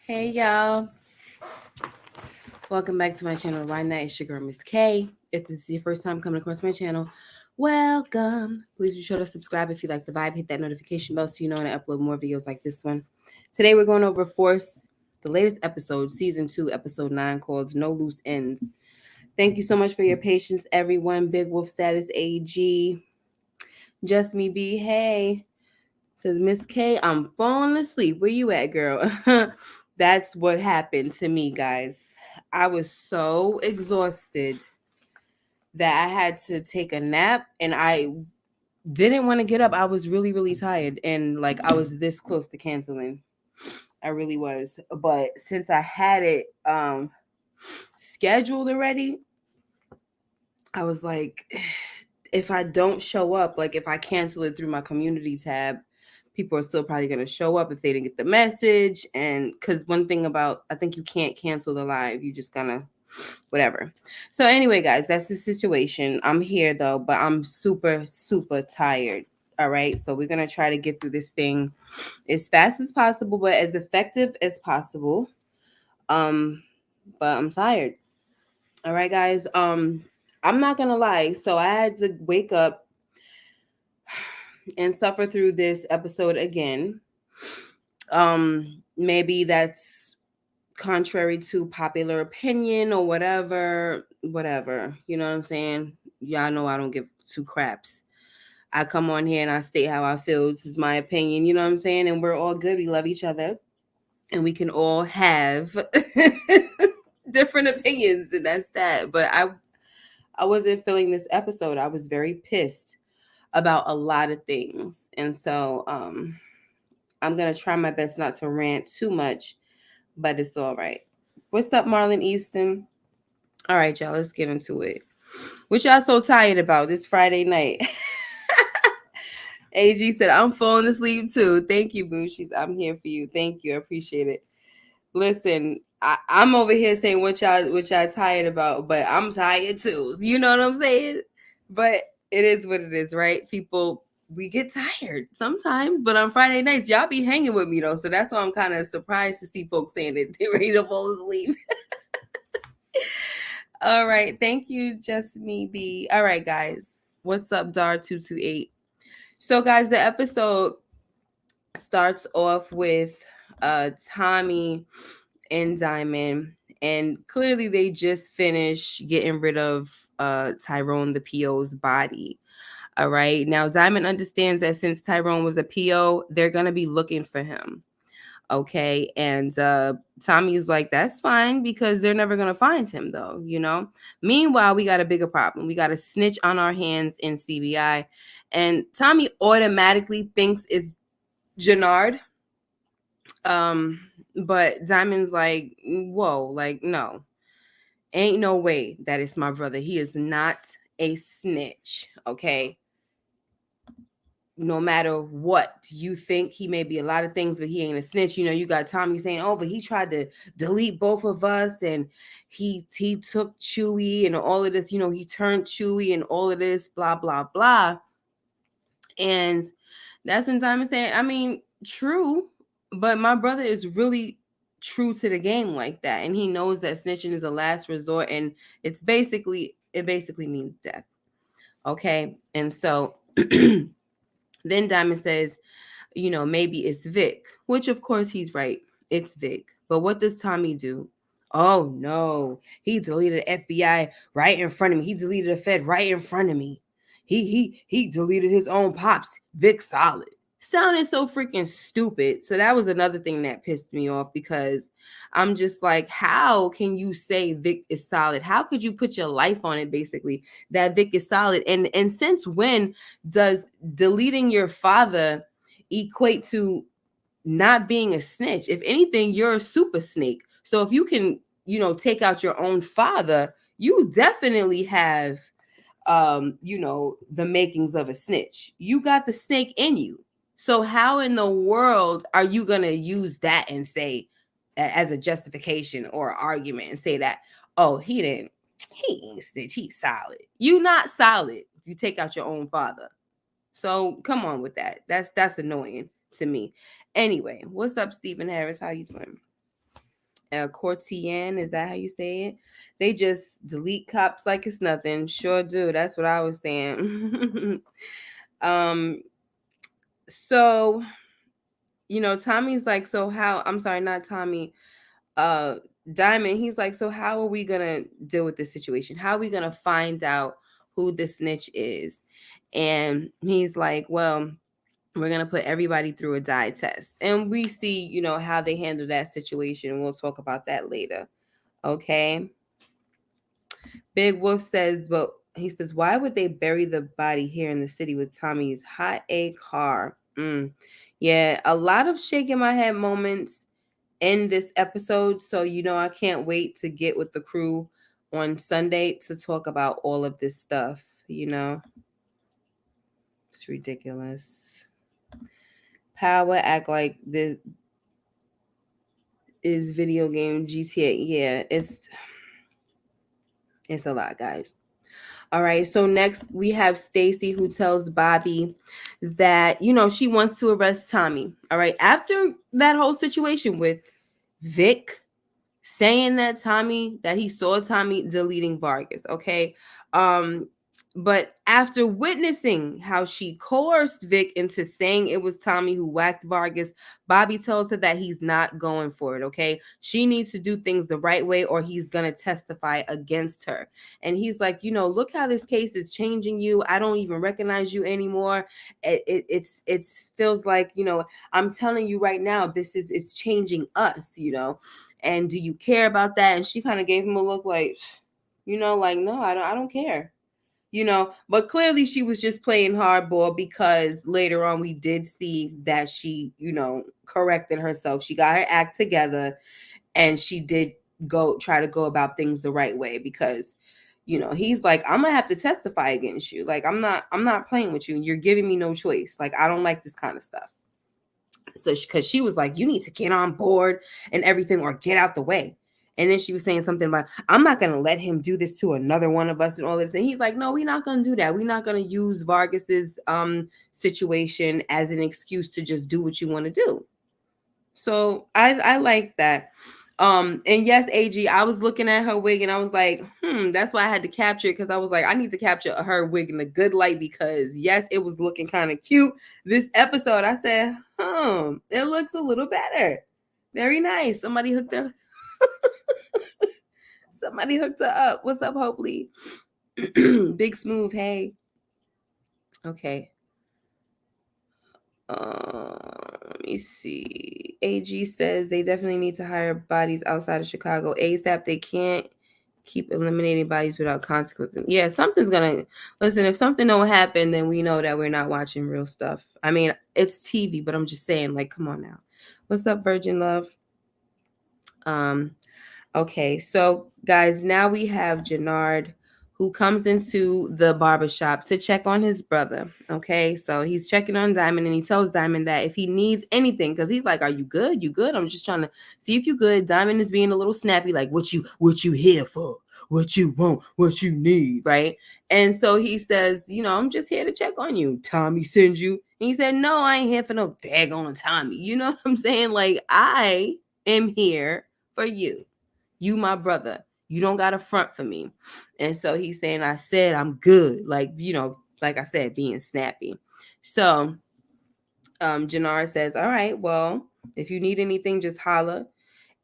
Hey y'all, welcome back to my channel. Right now, it's your girl Miss K. If this is your first time coming across my channel, welcome. Please be sure to subscribe if you like the vibe. Hit that notification bell so you know when I upload more videos like this one. Today we're going over Force, the latest episode, season 2, episode 9, called No Loose Ends. Thank you so much for your patience, everyone. Big Wolf Status AG, Just Me B. Hey. Says Miss K, I'm falling asleep. Where you at, girl? That's what happened to me, guys. I was so exhausted that I had to take a nap and I didn't want to get up. I was really, really tired and like I was this close to canceling. I really was. But since I had it scheduled already, I was like, if I don't show up, like if I cancel it through my community tab, people are still probably going to show up if they didn't get the message. And because one thing about, I think you can't cancel the live, you just gonna whatever. So anyway, guys, that's the situation. I'm here though, but I'm super, super tired. All right. So we're going to try to get through this thing as fast as possible, but as effective as possible. Um, but I'm tired. All right, guys. I'm not gonna lie. So I had to wake up and suffer through this episode again. Maybe that's contrary to popular opinion or whatever, whatever. You know what I'm saying? Y'all know I don't give two craps. I come on here and I state how I feel. This is my opinion, you know what I'm saying? And we're all good. We love each other. And we can all have different opinions, and that's that. But I wasn't feeling this episode. I was very pissed about a lot of things. And so I'm going to try my best not to rant too much, but it's all right. What's up, Marlon Easton? All right, y'all, let's get into it. What y'all so tired about this Friday night? AG said, I'm falling asleep too. Thank you, Boo. I'm here for you. Thank you. I appreciate it. Listen, I'm over here saying what y'all tired about, but I'm tired too. You know what I'm saying? But it is what it is, right? People, we get tired sometimes, but on Friday nights, y'all be hanging with me though. So that's why I'm kind of surprised to see folks saying that they're ready to fall asleep. All right. Thank you, Just Me B. All right, guys. What's up, Dar228? So, guys, the episode starts off with Tommy and Diamond, and clearly they just finished getting rid of Tyrone the PO's body. All right. Now Diamond understands that since Tyrone was a PO, they're gonna be looking for him. Okay. And Tommy is like, that's fine because they're never gonna find him though, you know. Meanwhile, we got a bigger problem. We got a snitch on our hands in CBI. And Tommy automatically thinks it's Janard. Um, but Diamond's like, whoa, like, no, ain't no way that it's my brother. He is not a snitch. Okay. No matter what you think, he may be a lot of things, but he ain't a snitch. You know, you got Tommy saying, oh, but he tried to delete both of us and he took Chewy and all of this, you know, he turned Chewy and all of this, blah, blah, blah. And that's when Diamond saying, I mean, true, but my brother is really true to the game like that. And he knows that snitching is a last resort and it basically means death. Okay. And so then Diamond says, you know, maybe it's Vic, which of course he's right. It's Vic. But what does Tommy do? Oh no, he deleted FBI right in front of me. He deleted a Fed right in front of me. He deleted his own pops. Vic solid. Sounded so freaking stupid. So that was another thing that pissed me off because I'm just like, how can you say Vic is solid? How could you put your life on it basically that Vic is solid? And since when does deleting your father equate to not being a snitch? If anything, you're a super snake. So if you can, you know, take out your own father, you definitely have you know, the makings of a snitch. You got the snake in you. So how in the world are you going to use that and say as a justification or argument and say that, oh, he ain't snitch, he's solid. You not solid if you take out your own father. So come on with that. That's annoying. to me. Anyway, what's up, Stephen Harris? How you doing? Cortian, is that how you say it? They just delete cops like it's nothing. Sure do. That's what I was saying. um, so Tommy's like, so how? I'm sorry, not Tommy. Uh, Diamond. He's like, so how are we gonna deal with this situation? How are we gonna find out who the snitch is? And he's like, well, we're going to put everybody through a dye test. And we see, how they handle that situation. We'll talk about that later. Okay. Big Wolf says, but he says, why would they bury the body here in the city with Tommy's hot A car? Yeah, a lot of shaking my head moments in this episode. So, I can't wait to get with the crew on Sunday to talk about all of this stuff. It's ridiculous. Power act like this is video game GTA. Yeah, it's a lot, guys. All right, so next we have Stacy, who tells Bobby that she wants to arrest Tommy. All right, after that whole situation with Vic saying that he saw Tommy deleting Vargas. Okay, but after witnessing how she coerced Vic into saying it was Tommy who whacked Vargas, Bobby tells her that he's not going for it, okay? She needs to do things the right way or he's going to testify against her. And he's like, look how this case is changing you. I don't even recognize you anymore. It feels like, I'm telling you right now, it's changing us, and do you care about that? And she kind of gave him a look like, like, no, I don't care. But clearly she was just playing hardball because later on we did see that she, corrected herself. She got her act together and she did try to go about things the right way because, he's like, I'm gonna have to testify against you. Like, I'm not playing with you. You're giving me no choice. Like, I don't like this kind of stuff. So because she was like, you need to get on board and everything or get out the way. And then she was saying something about, I'm not going to let him do this to another one of us and all this. And he's like, no, we're not going to do that. We're not going to use Vargas's situation as an excuse to just do what you want to do. So I like that. And yes, AG, I was looking at her wig and I was like, that's why I had to capture it because I was like, I need to capture her wig in a good light because yes, it was looking kind of cute. This episode, I said, it looks a little better. Very nice. Somebody hooked her. Somebody hooked her up. What's up, Hopefully? Big Smooth, hey. Okay. Let me see. AG says they definitely need to hire bodies outside of Chicago ASAP. They can't keep eliminating bodies without consequences. Yeah, something's gonna listen. If something don't happen, then we know that we're not watching real stuff. I mean, it's TV, but I'm just saying, like, come on now. What's up, Virgin Love? Okay, so guys, now we have Janard who comes into the barbershop to check on his brother. Okay, so he's checking on Diamond and he tells Diamond that if he needs anything, because he's like, are you good? You good? I'm just trying to see if you good. Diamond is being a little snappy, like, what you here for? What you want? What you need, right? And so he says, I'm just here to check on you. Tommy sends you. And he said, no, I ain't here for no daggone Tommy. You know what I'm saying? Like, I am here for you. You my brother. You don't got a front for me. And so he's saying, I said I'm good. Like, like I said, being snappy. So Janard says, all right, well, if you need anything, just holler.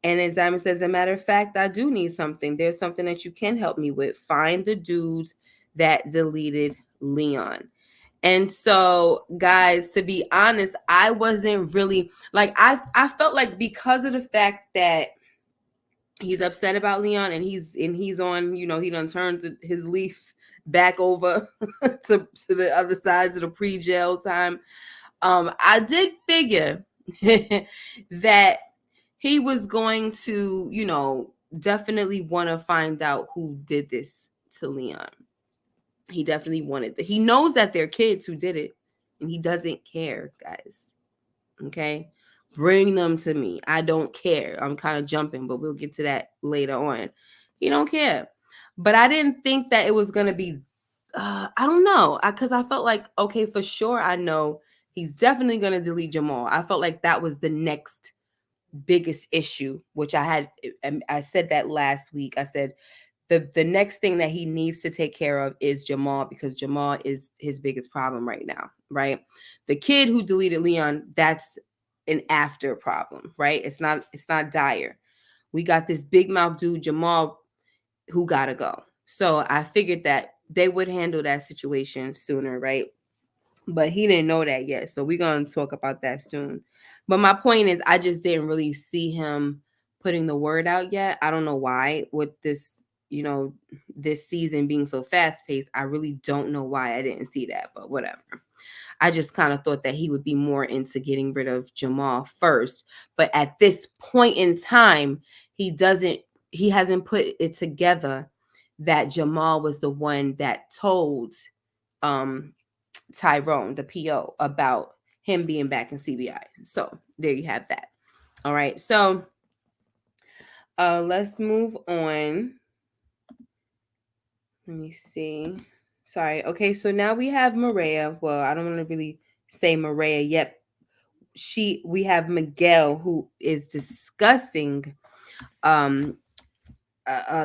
And then Diamond says, as a matter of fact, I do need something. There's something that you can help me with. Find the dudes that deleted Leon. And so, guys, to be honest, I wasn't really like, I felt like because of the fact that he's upset about Leon and he's on, he done turned his leaf back over to the other sides of the pre-jail time. I did figure that he was going to, definitely want to find out who did this to Leon. He definitely wanted that. He knows that they're kids who did it and he doesn't care, guys. Okay. Bring them to me. I don't care. I'm kind of jumping, but we'll get to that later on. He don't care. But I didn't think that it was going to be, I don't know. Because I felt like, okay, for sure, I know He's definitely going to delete Jamal. I felt like that was the next biggest issue, which I said that last week. I said the next thing that he needs to take care of is Jamal, because Jamal is his biggest problem right now, right? The kid who deleted Leon, that's an after problem, right? It's not dire. We got this big mouth dude Jamal who gotta go. So I figured that they would handle that situation sooner, right? But he didn't know that yet. So we're going to talk about that soon. But my point is, I just didn't really see him putting the word out yet. I don't know why, with this, this season being so fast paced. I really don't know why I didn't see that, but whatever. I just kind of thought that he would be more into getting rid of Jamal first. But at this point in time, he hasn't put it together that Jamal was the one that told um Tyrone, the PO, about him being back in CBI. So there you have that. All right. So let's move on. Let me see. Sorry. Okay, so now we have Maria. Well, I don't want to really say Maria yet. We have Miguel, who is discussing um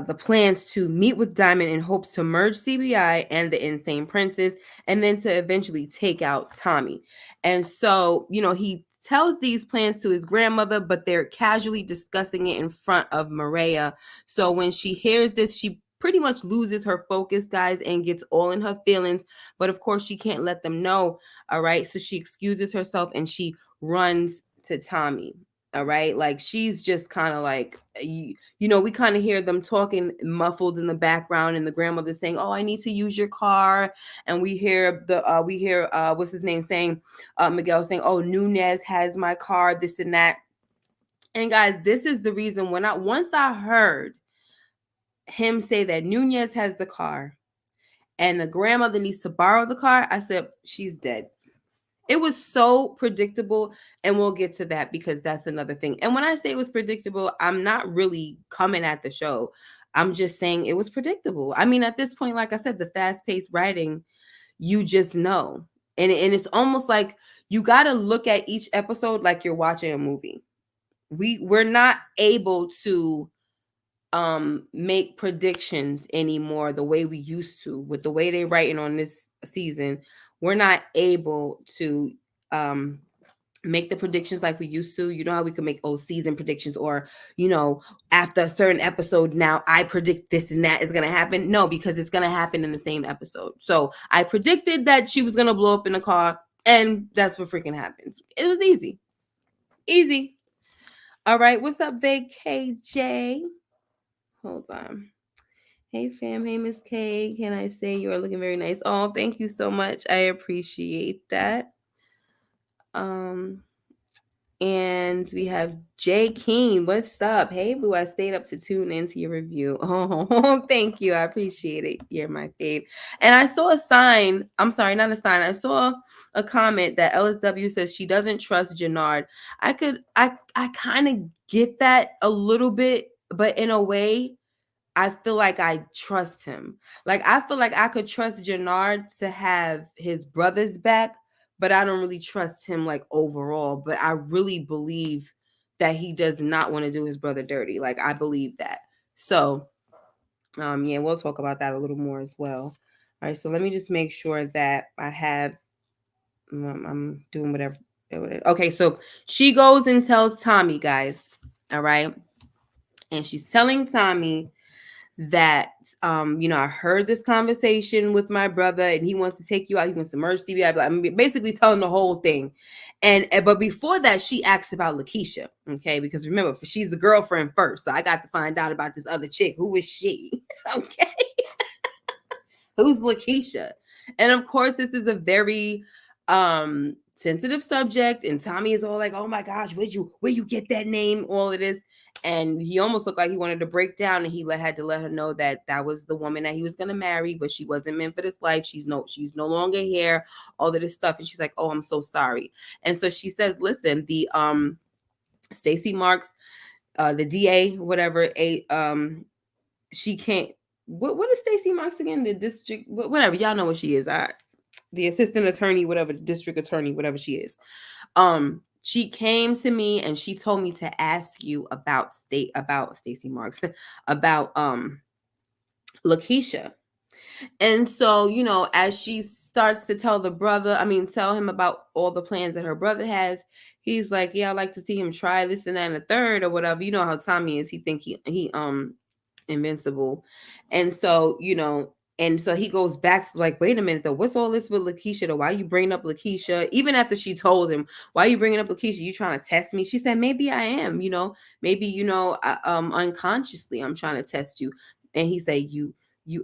the plans to meet with Diamond in hopes to merge CBI and the Insane Princess, and then to eventually take out Tommy. And so, he tells these plans to his grandmother, but they're casually discussing it in front of Maria. So when she hears this, she pretty much loses her focus, guys, and gets all in her feelings. But of course, she can't let them know. All right. So she excuses herself and she runs to Tommy. All right. Like, she's just kind of like, we kind of hear them talking muffled in the background, and the grandmother saying, "Oh, I need to use your car." And we hear what's his name saying, Miguel saying, "Oh, Nunes has my car, this and that." And guys, this is the reason once I heard him say that Nunes has the car and the grandmother needs to borrow the car, I said, she's dead. It was so predictable, and we'll get to that because that's another thing. And when I say it was predictable, I'm not really coming at the show. I'm just saying it was predictable. I mean, at this point, like I said, the fast-paced writing, you just know. And it's almost like you got to look at each episode like you're watching a movie. We're not able to make predictions anymore the way we used to. With the way they're writing on this season, we're not able to make the predictions like we used to. You know how we can make season predictions, or after a certain episode, now I predict this and that is going to happen. No, because it's going to happen in the same episode. So I predicted that she was going to blow up in a car, and that's what freaking happens. It was easy. All right, what's up, Big KJ? Hold on. Hey fam, hey Miss K. Can I say you are looking very nice? Oh, thank you so much. I appreciate that. And we have Jay Keen. What's up? Hey boo, I stayed up to tune into your review. Oh, thank you. I appreciate it. You're my fave. And I saw a sign. I'm sorry, not a sign. I saw a comment that LSW says she doesn't trust Janard. I kind of get that a little bit, but in a way, I feel like I trust him. Like, I feel like I could trust Janard to have his brother's back, but I don't really trust him like overall. But I really believe that he does not want to do his brother dirty. Like, I believe that. So, yeah, we'll talk about that a little more as well. All right, so let me just make sure that I have, I'm doing whatever. Okay, so she goes and tells Tommy, guys. All right. And she's telling Tommy that I heard this conversation with my brother and he wants to take you out. He wants to merge CBI. I'm basically telling the whole thing. But before that, she asks about Lakeisha. Okay, because remember, she's the girlfriend first. So I got to find out about this other chick. Who is she? Okay. Who's Lakeisha? And of course, this is a very sensitive subject. And Tommy is all like, "Oh my gosh, where you get that name?" All of this. And he almost looked like he wanted to break down, and he had to let her know that that was the woman that he was going to marry, but she wasn't meant for this life. She's no longer here, all of this stuff. And she's like, "Oh, I'm so sorry." And so she says, "Listen, the Stacy Marks, the DA, whatever, she can't, what is Stacy Marks again? The district, whatever, y'all know what she is. the assistant attorney, whatever, district attorney, whatever she is. She came to me and she told me to ask you about Stacy Marks, about Lakeisha. And so, as she starts to tell him about all the plans that her brother has, he's like, yeah, I'd like to see him try this and that and the third or whatever. You know how Tommy is. He think he invincible. And so he goes back to like, wait a minute though, what's all this with Lakeisha though? Why you bringing up Lakeisha? Even after she told him, why you bringing up Lakeisha? You trying to test me? She said, maybe I am, maybe, unconsciously I'm trying to test you. And he said,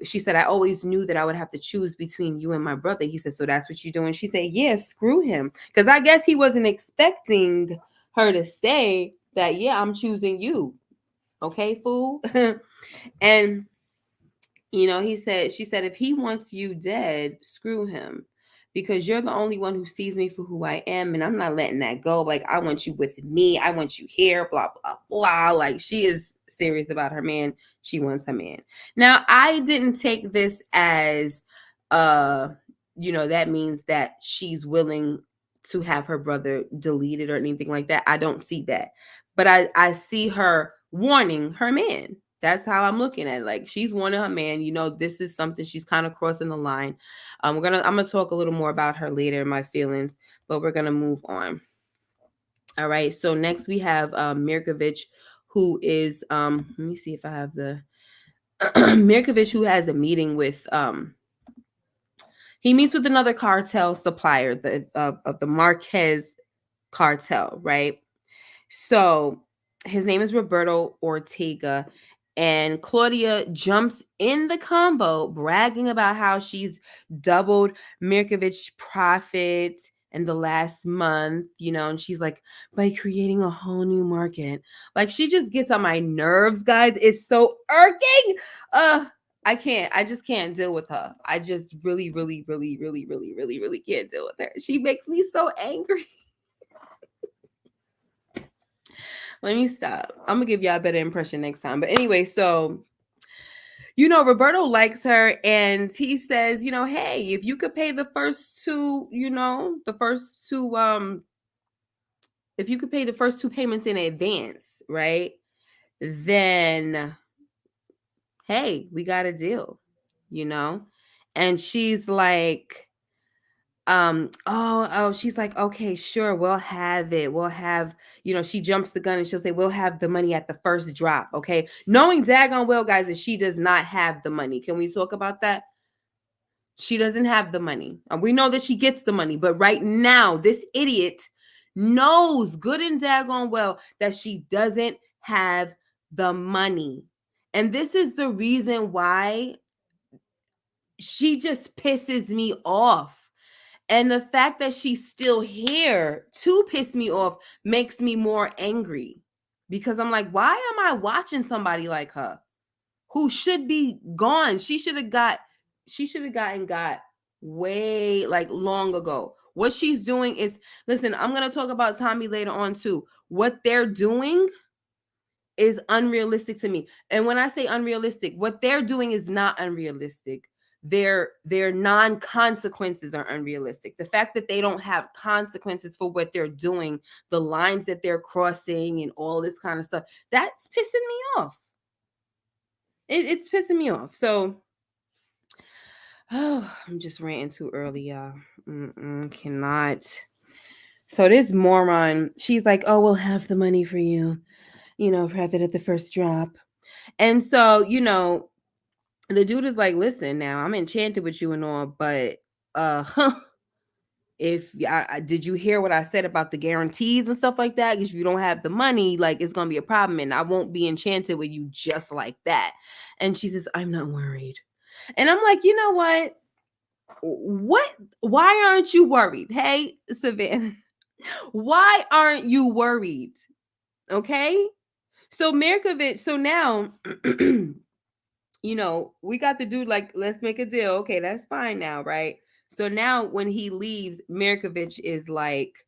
she said, I always knew that I would have to choose between you and my brother. He said, so that's what you're doing? She said, yeah, screw him. Because I guess he wasn't expecting her to say that, yeah, I'm choosing you. Okay, fool. And she said, if he wants you dead, screw him, because you're the only one who sees me for who I am, and I'm not letting that go. Like, I want you with me. I want you here, blah, blah, blah. Like, she is serious about her man. She wants her man. Now, I didn't take this as, that means that she's willing to have her brother deleted or anything like that. I don't see that. But I see her warning her man. That's how I'm looking at it. Like, she's warning her man, this is something she's kind of crossing the line. I'm gonna talk a little more about her later, my feelings, but we're gonna move on. All right. So next we have Mirkovich, who is let me see if I have the Mirkovich, who has a meeting with he meets with another cartel supplier, of the Marquez cartel, right? So his name is Roberto Ortega, and Claudia jumps in the combo, bragging about how she's doubled Mirkovich's profit in the last month, and she's like, by creating a whole new market. Like, she just gets on my nerves, guys. It's so irking. I just can't deal with her. I just really, really, really, really, really, really, really can't deal with her. She makes me so angry. Let me stop. I'm gonna give y'all a better impression next time. But anyway, so Roberto likes her, and he says, hey, if you could pay the first two, if you could pay the first two payments in advance, right? Then hey, we got a deal, And she's like, she's like, okay, sure, we'll have it. We'll have, she jumps the gun and she'll say, we'll have the money at the first drop. Okay. Knowing daggone well, guys, that she does not have the money. Can we talk about that? She doesn't have the money. And we know that she gets the money, but right now, this idiot knows good and daggone well that she doesn't have the money. And this is the reason why she just pisses me off. And the fact that she's still here to piss me off makes me more angry, because I'm like, why am I watching somebody like her who should be gone? She should have gotten got way like long ago. What she's doing is, listen, I'm going to talk about Tommy later on too. What they're doing is unrealistic to me. And when I say unrealistic, what they're doing is not unrealistic. Their non-consequences are unrealistic. The fact that they don't have consequences for what they're doing, the lines that they're crossing and all this kind of stuff, that's pissing me off. It's pissing me off. So I'm just ranting too early, y'all. Cannot. So this moron, she's like, oh, we'll have the money for you, have it at the first drop. And so, the dude is like, listen, now I'm enchanted with you and all, but if did you hear what I said about the guarantees and stuff like that? Because if you don't have the money, like, it's gonna be a problem, and I won't be enchanted with you just like that. And she says, I'm not worried. And I'm like, you know what? Why aren't you worried? Hey, Savannah, why aren't you worried? Okay. So Mirkovich, so now we got the dude like, let's make a deal. Okay, that's fine now, right? So now when he leaves, Mirkovich is like,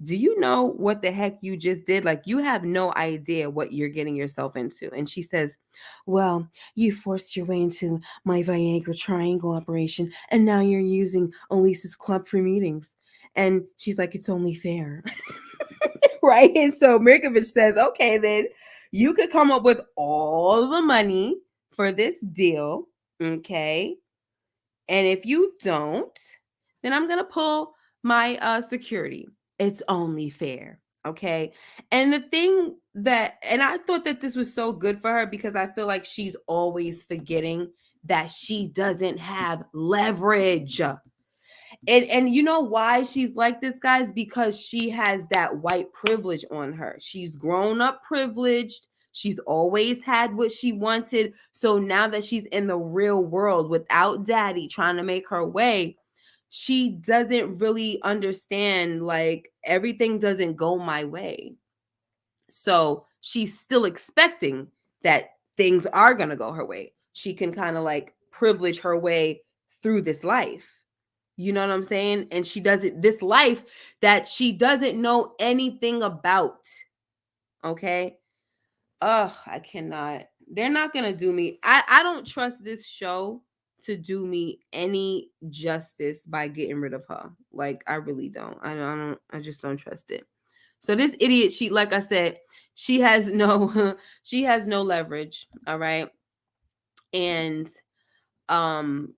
do you know what the heck you just did? Like, you have no idea what you're getting yourself into. And she says, well, you forced your way into my Viagra triangle operation, and now you're using Elise's club for meetings. And she's like, it's only fair. Right? And so Mirkovich says, okay, then you could come up with all the money for this deal. Okay. And if you don't, then I'm going to pull my security. It's only fair. Okay. And the thing that, and I thought that this was so good for her because I feel like she's always forgetting that she doesn't have leverage. And you know why she's like this, guys? Because she has that white privilege on her. She's grown up privileged. She's always had what she wanted. So now that she's in the real world without daddy trying to make her way, she doesn't really understand, like, everything doesn't go my way. So she's still expecting that things are going to go her way. She can kind of like privilege her way through this life. You know what I'm saying? And she doesn't, this life that she doesn't know anything about. Okay. Ugh, I cannot. They're not gonna do me. I don't trust this show to do me any justice by getting rid of her. Like, I really don't. I just don't trust it. So this idiot, she, like I said, she has no she has no leverage. All right. And um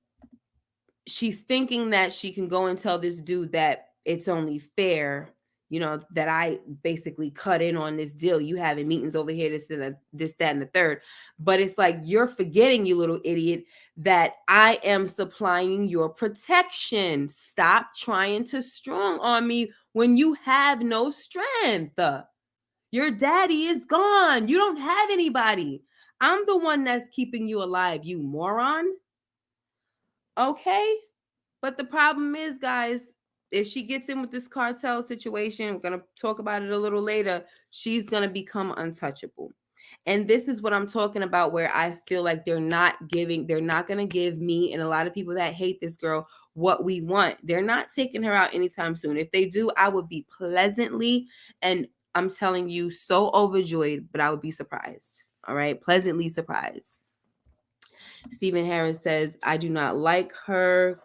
she's thinking that she can go and tell this dude that it's only fair, that I basically cut in on this deal. You having meetings over here, this, that, and the third. But it's like, you're forgetting, you little idiot, that I am supplying your protection. Stop trying to strong on me when you have no strength. Your daddy is gone. You don't have anybody. I'm the one that's keeping you alive, you moron. Okay? But the problem is, guys, if she gets in with this cartel situation, we're going to talk about it a little later, she's going to become untouchable. And this is what I'm talking about, where I feel like they're not going to give me and a lot of people that hate this girl what we want. They're not taking her out anytime soon. If they do, I would be pleasantly, and I'm telling you, so overjoyed, but I would be surprised. All right. Pleasantly surprised. Stephen Harris says, I do not like her.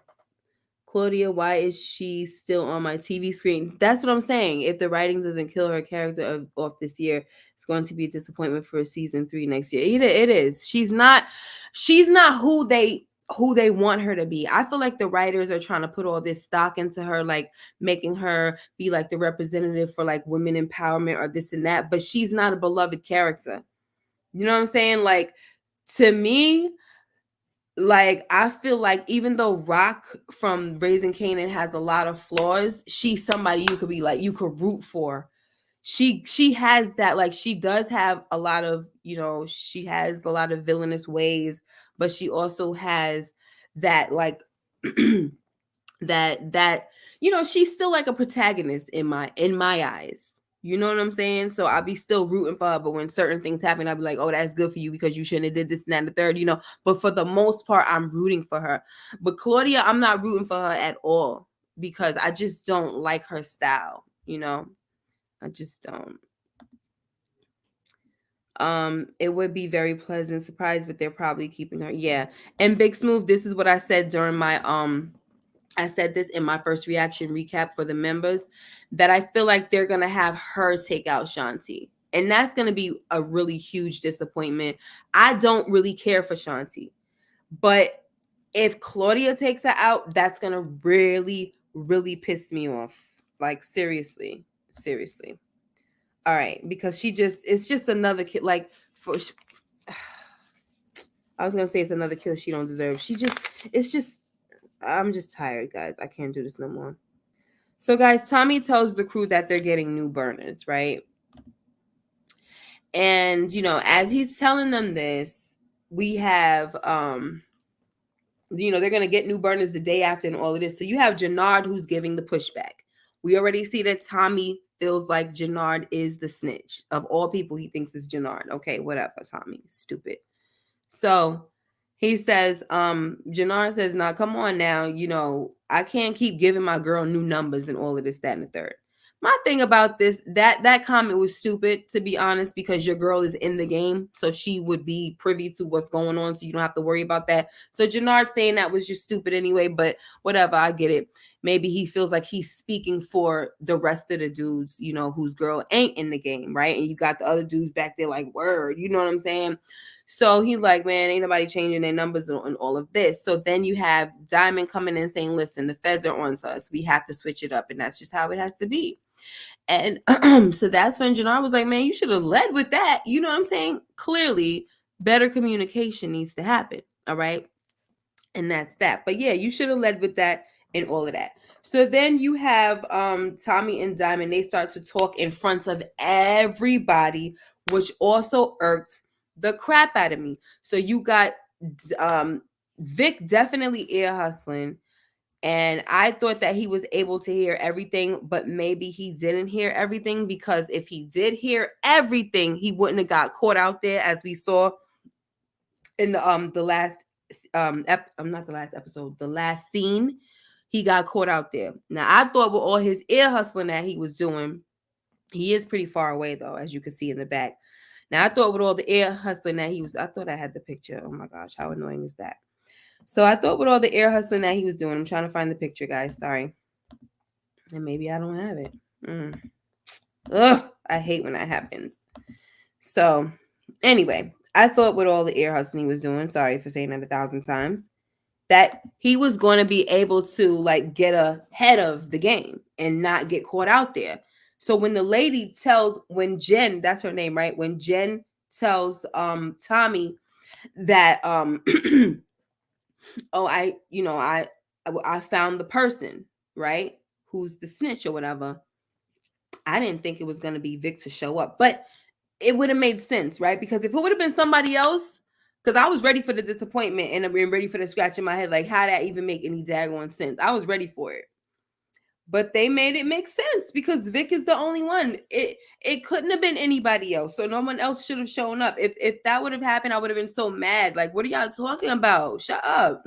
Claudia, why is she still on my TV screen? That's what I'm saying. If the writing doesn't kill her character off this year, it's going to be a disappointment for season 3 next year. It is. She's not who they want her to be. I feel like the writers are trying to put all this stock into her, like making her be like the representative for like women empowerment or this and that, but she's not a beloved character. You know what I'm saying? Like, to me, like, I feel like even though Rock from Raising Kanan has a lot of flaws, she's somebody you could be like, you could root for. She has that, like, she does have a lot of, she has a lot of villainous ways, but she also has that, like, that she's still like a protagonist in my eyes. You know what I'm saying? So I'll be still rooting for her, but when certain things happen, I'll be like, oh, that's good for you because you shouldn't have did this and that and the third, But for the most part, I'm rooting for her. But Claudia, I'm not rooting for her at all because I just don't like her style, I just don't. It would be very pleasant surprise, but they're probably keeping her. Yeah. And Big Smooth, this is what I said during my I said this in my first reaction recap for the members, that I feel like they're going to have her take out Shanti. And that's going to be a really huge disappointment. I don't really care for Shanti. But if Claudia takes her out, that's going to really, really piss me off. Like, seriously. Seriously. All right. Because it's just another kid. Like, I was going to say it's another kill she don't deserve. I'm just tired, guys. I can't do this no more. So, guys, Tommy tells the crew that they're getting new burners, right? And, as he's telling them this, we have, they're going to get new burners the day after and all of this. So you have Janard who's giving the pushback. We already see that Tommy feels like Janard is the snitch. Of all people, he thinks it's Janard. Okay, whatever, Tommy. Stupid. So he says, Janard says, now come on now, I can't keep giving my girl new numbers and all of this, that, and the third. My thing about this, that comment was stupid, to be honest, because your girl is in the game, so she would be privy to what's going on, so you don't have to worry about that. So Janard saying that was just stupid anyway, but whatever, I get it. Maybe he feels like he's speaking for the rest of the dudes, whose girl ain't in the game, right? And you got the other dudes back there like, word, you know what I'm saying? So he's like, man, ain't nobody changing their numbers and all of this. So then you have Diamond coming in saying, listen, the feds are on to us. We have to switch it up. And that's just how it has to be. And so that's when Janard was like, man, you should have led with that. You know what I'm saying? Clearly, better communication needs to happen. All right. And that's that. But yeah, you should have led with that and all of that. So then you have Tommy and Diamond. They start to talk in front of everybody, which also irked the crap out of me. So you got Vic definitely ear hustling. And I thought that he was able to hear everything, but maybe he didn't hear everything, because if he did hear everything, he wouldn't have got caught out there, as we saw in the last not the last episode, the last scene. He got caught out there. Now I thought with all his ear hustling that he was doing, he is pretty far away though, as you can see in the back. Now I thought with all the ear hustling that he was, I thought I had the picture. Oh my gosh, how annoying is that? So I thought with all the air hustling that he was doing, I'm trying to find the picture, guys. Sorry. And maybe I don't have it. Ugh, I hate when that happens. So anyway, I thought with all the air hustling he was doing, sorry for saying that 1,000 times, that he was going to be able to like get ahead of the game and not get caught out there. So when the lady tells, when Jen, that's her name, right? When Jen tells Tommy that oh, I found the person, right? Who's the snitch or whatever. I didn't think it was going to be Vic to show up, but it would have made sense, right? Because if it would have been somebody else, because I was ready for the disappointment and I'm ready for the scratch in my head, like how that even make any daggone sense. I was ready for it. But they made it make sense because Vic is the only one. It couldn't have been anybody else. So no one else should have shown up. If that would have happened, I would have been so mad. Like, what are y'all talking about? Shut up.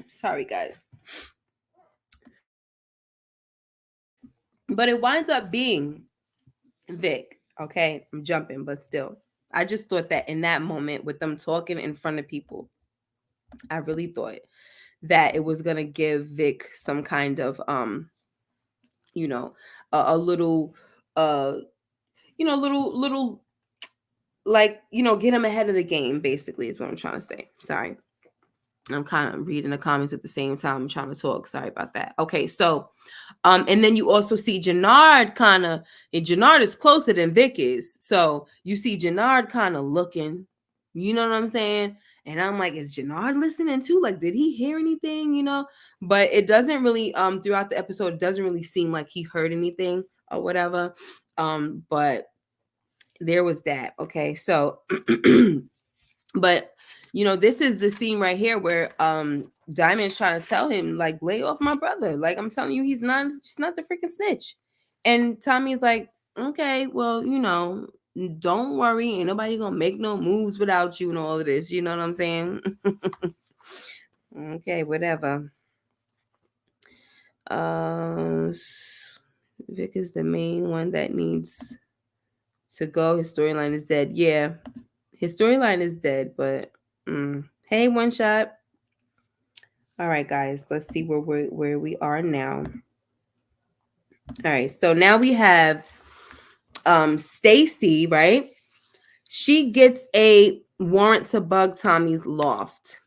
Sorry, guys. But it winds up being Vic. Okay, I'm jumping, but still. I just thought that in that moment with them talking in front of people, I really thought that it was gonna give Vic some kind of you know, a little little like, get him ahead of the game, basically, is what I'm trying to say. Sorry. I'm kind of reading the comments at the same time. I'm trying to talk. Sorry about that. Okay, so and then you also see Janard and Janard is closer than Vic is. So you see Janard kind of looking, you know what I'm saying? And I'm like, is Janard listening too? Like, did he hear anything? But it doesn't really throughout the episode, it doesn't really seem like he heard anything or whatever. But there was that. Okay, so but this is the scene right here where Diamond's trying to tell him, like, lay off my brother. Like, I'm telling you, he's not the freaking snitch. And Tommy's like, okay, well, don't worry, ain't nobody gonna make no moves without you and all of this. You know what I'm saying? Okay, whatever. Vic is the main one that needs to go. His storyline is dead. Yeah, his storyline is dead, but hey, One Shot. All right, guys, let's see where we are now. All right, so now we have Stacy, right? She gets a warrant to bug Tommy's loft.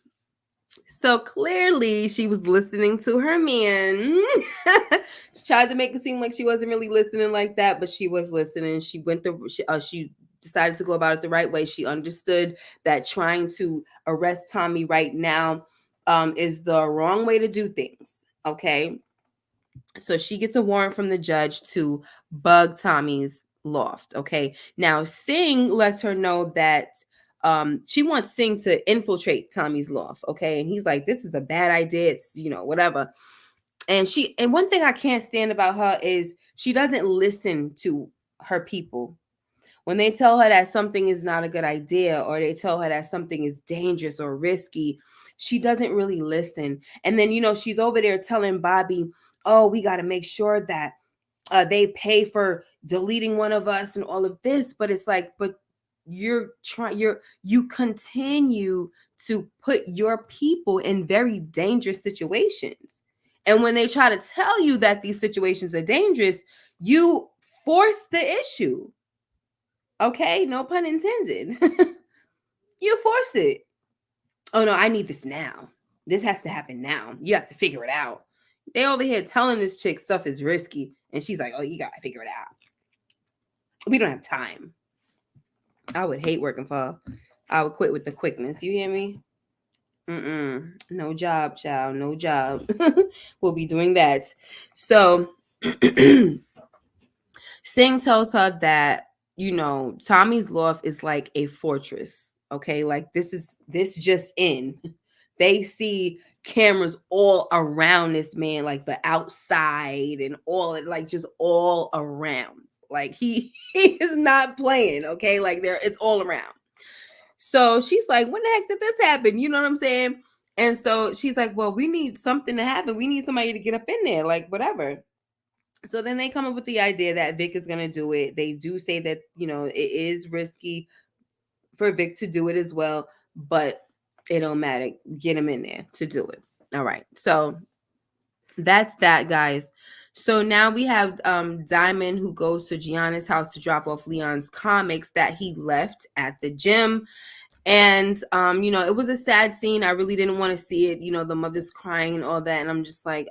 So clearly she was listening to her man. She tried to make it seem like she wasn't really listening like that, but she was listening. She decided to go about it the right way. She understood that trying to arrest Tommy right now is the wrong way to do things. Okay. So she gets a warrant from the judge to bug Tommy's loft. Okay. Now Singh lets her know that she wants Singh to infiltrate Tommy's loft. Okay. And he's like, this is a bad idea. It's, whatever. And one thing I can't stand about her is she doesn't listen to her people. When they tell her that something is not a good idea, or they tell her that something is dangerous or risky, she doesn't really listen. And then, she's over there telling Bobby, oh, we got to make sure that they pay for deleting one of us and all of this. But it's like, but you continue to put your people in very dangerous situations. And when they try to tell you that these situations are dangerous, you force the issue. Okay, no pun intended. You force it. Oh no, I need this now. This has to happen now. You have to figure it out. They over here telling this chick stuff is risky, and she's like, "Oh, you gotta figure it out. We don't have time." I would hate working for her. I would quit with the quickness. You hear me? No job, child. No job. We'll be doing that. So, Singh tells her that, Tommy's loft is like a fortress. Okay, like this just in. They see cameras all around this man, like the outside and all it, like just all around. Like he is not playing, okay? Like it's all around. So she's like, when the heck did this happen? You know what I'm saying? And so she's like, well, we need something to happen. We need somebody to get up in there, like whatever. So then they come up with the idea that Vic is going to do it. They do say that, it is risky for Vic to do it as well, but it don't matter. Get him in there to do it. All right. So that's that, guys. So now we have Diamond, who goes to Gianna's house to drop off Leon's comics that he left at the gym. And it was a sad scene. I really didn't want to see it. The mother's crying and all that. And I'm just like,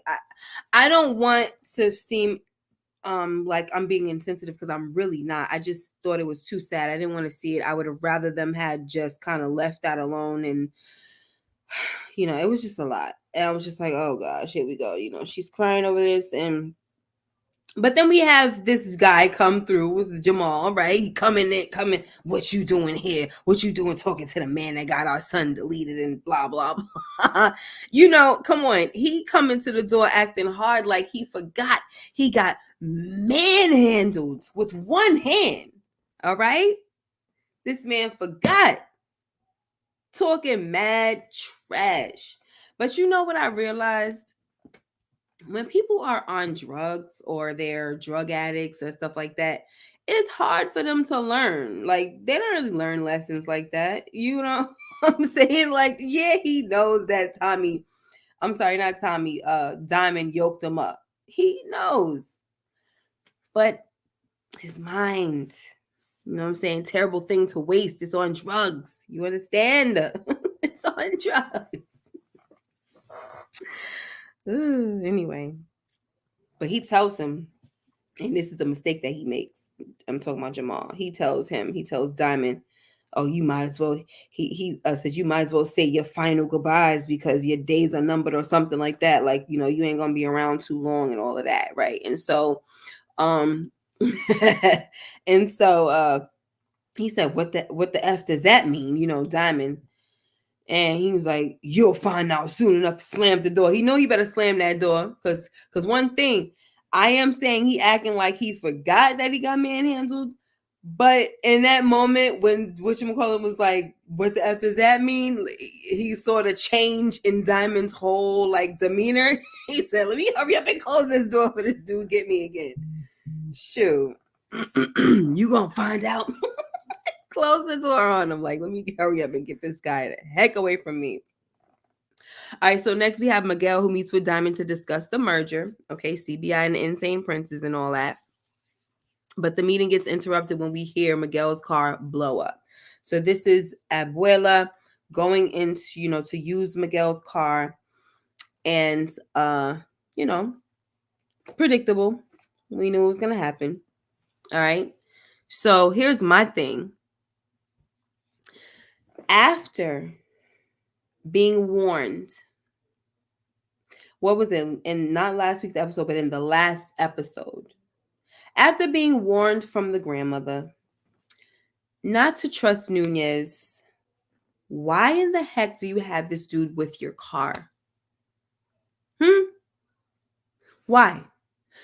I don't want to seem like I'm being insensitive, because I'm really not. I just thought it was too sad. I didn't want to see it. I would have rather them had just kind of left that alone. And it was just a lot. And I was just like, oh gosh, here we go. She's crying over this. But then we have this guy come through with Jamal, right? He coming, what you doing here? What you doing talking to the man that got our son deleted and blah, blah, blah. Come on. He coming to the door acting hard like he forgot he got manhandled with one hand. All right? This man forgot. Talking mad trash. But you know what I realized? When people are on drugs or they're drug addicts or stuff like that, it's hard for them to learn. Like, they don't really learn lessons like that. You know what I'm saying? Like, yeah, he knows that Diamond yoked him up. He knows. But his mind, you know what I'm saying? Terrible thing to waste. It's on drugs. You understand? It's on drugs. Anyway. But he tells him, and this is the mistake that he makes. I'm talking about Jamal. He tells Diamond, oh, you might as well, he said, you might as well say your final goodbyes because your days are numbered or something like that. Like, you ain't going to be around too long and all of that. Right. And so, he said, what the F does that mean? Diamond. And he was like, you'll find out soon enough. Slammed the door. He know he better slam that door. Because one thing, I am saying he acting like he forgot that he got manhandled. But in that moment when whatchamacallit was like, what the F does that mean? He sort of changed in Diamond's whole like demeanor. He said, let me hurry up and close this door for this dude get me again. Shoot. You gonna find out. Close the door on him. Like, let me hurry up and get this guy the heck away from me. All right, so next we have Miguel, who meets with Diamond to discuss the merger. Okay, CBI and the Insane Princes and all that. But the meeting gets interrupted when we hear Miguel's car blow up. So this is Abuela going into, to use Miguel's car. And, predictable. We knew it was going to happen. All right. So here's my thing. After being warned, what was it? In not last week's episode, but in the last episode. After being warned from the grandmother not to trust Nunes, why in the heck do you have this dude with your car? Why?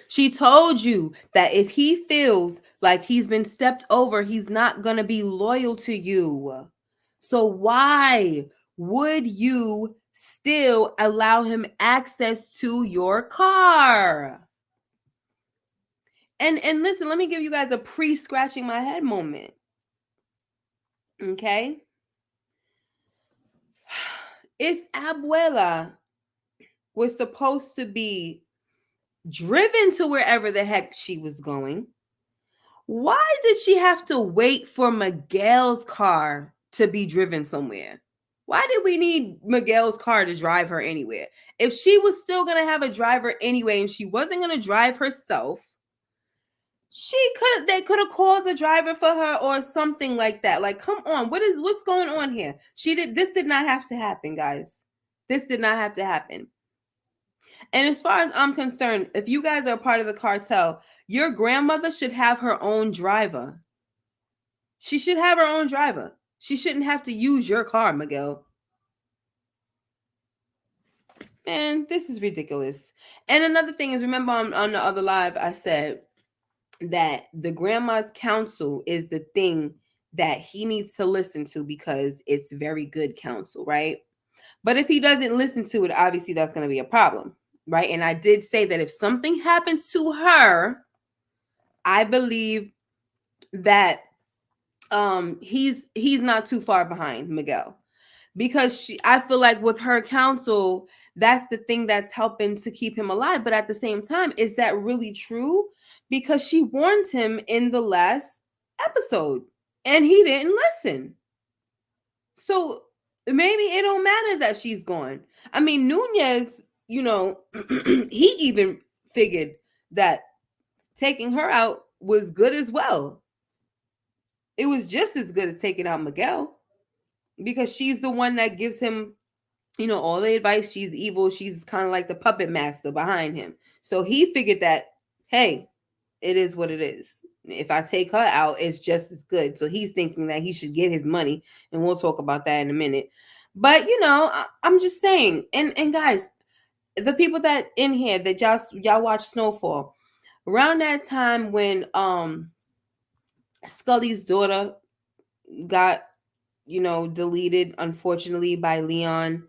She told you that if he feels like he's been stepped over, he's not going to be loyal to you. So why would you still allow him access to your car. And listen, let me give you guys a pre-scratching my head moment. Okay? If Abuela was supposed to be driven to wherever the heck she was going, why did she have to wait for Miguel's car to be driven somewhere? Why did we need Miguel's car to drive her anywhere? If she was still going to have a driver anyway and she wasn't going to drive herself, they could have called a driver for her or something like that. Like, come on, what's going on here? This did not have to happen, guys. This did not have to happen. And as far as I'm concerned, if you guys are part of the cartel, your grandmother should have her own driver. She should have her own driver. She shouldn't have to use your car, Miguel. Man, this is ridiculous. And another thing is, remember on the other live, I said that the grandma's counsel is the thing that he needs to listen to because it's very good counsel, right? But if he doesn't listen to it, obviously that's going to be a problem, right? And I did say that if something happens to her, I believe that he's not too far behind Miguel, because I feel like with her counsel, that's the thing that's helping to keep him alive. But at the same time, is that really true? Because she warned him in the last episode and he didn't listen. So maybe it don't matter that she's gone. I mean, Nunes, he even figured that taking her out was good as well. It was just as good as taking out Miguel, because she's the one that gives him, all the advice. She's evil. She's kind of like the puppet master behind him. So he figured that, hey, it is what it is. If I take her out, it's just as good. So he's thinking that he should get his money, and we'll talk about that in a minute. But I'm just saying, and guys, the people that in here that y'all watch Snowfall, around that time when Scully's daughter got deleted, unfortunately, by Leon,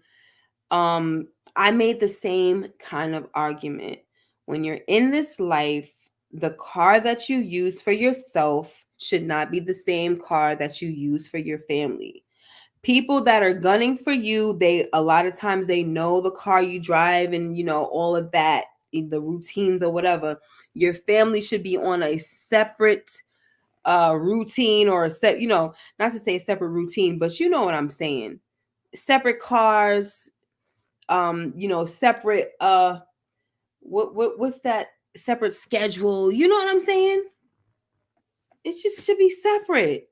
I made the same kind of argument. When you're in this life, the car that you use for yourself should not be the same car that you use for your family. People that are gunning for you, a lot of times they know the car you drive and all of that, the routines or whatever. Your family should be on a separate routine, or not to say a separate routine, but you know what I'm saying. Separate cars, separate what's that, separate schedule, you know what I'm saying? It just should be separate.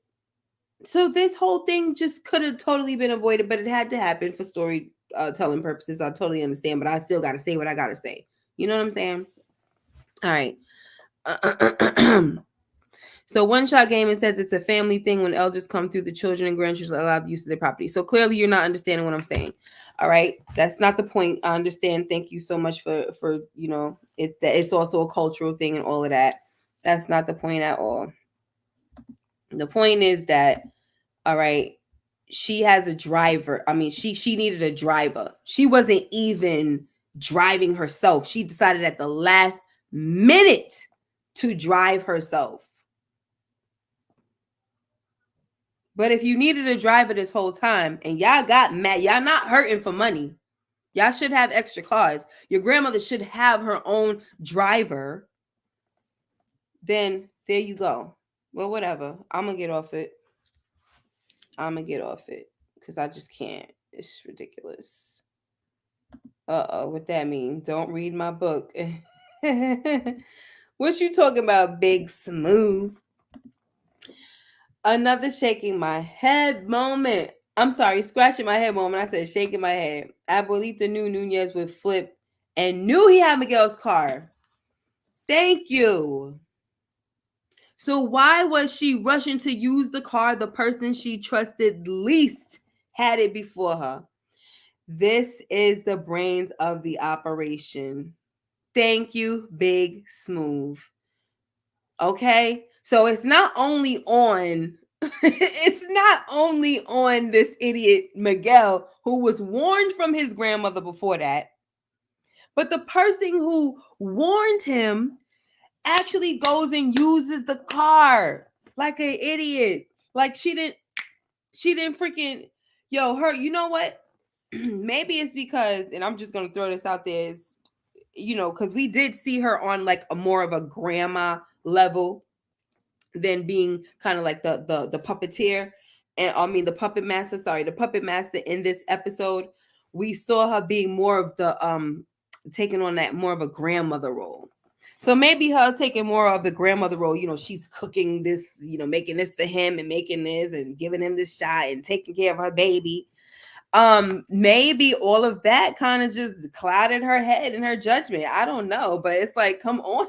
So this whole thing just could have totally been avoided, but it had to happen for story telling purposes. I totally understand, but I still got to say what I got to say. You know what I'm saying? All right. So One Shot Gaming says it's a family thing. When elders come through, the children and grandchildren are allowed the use of their property. So clearly you're not understanding what I'm saying. All right. That's not the point. I understand. Thank you so much for it's also a cultural thing and all of that. That's not the point at all. The point is that, all right, she has a driver. I mean, she needed a driver. She wasn't even driving herself. She decided at the last minute to drive herself. But if you needed a driver this whole time and y'all got mad, y'all not hurting for money. Y'all should have extra cars. Your grandmother should have her own driver. Then there you go. Well, whatever. I'm going to get off it. Because I just can't. It's ridiculous. What that mean? Don't read my book. What you talking about, Big Smooth? Another shaking my head moment. I'm sorry, scratching my head moment. I said shaking my head. Abuelita knew Nunes would flip and knew he had Miguel's car. Thank you. So why was she rushing to use the car? The person she trusted least had it before her. This is the brains of the operation. Thank you, Big Smooth. Okay? So it's not only on It's not only on this idiot Miguel, who was warned from his grandmother before that, but the person who warned him actually goes and uses the car like an idiot. Like she didn't freaking, yo, her, you know what? Maybe it's because, and I'm just gonna throw this out there, it's, because we did see her on like a more of a grandma level than being kind of like the puppeteer, and I mean the puppet master. Sorry, the puppet master in this episode. We saw her being more of the taking on that more of a grandmother role. So maybe her taking more of the grandmother role, she's cooking this, making this for him and making this and giving him this shot and taking care of her baby. Maybe all of that kind of just clouded her head and her judgment. I don't know, but it's like, come on.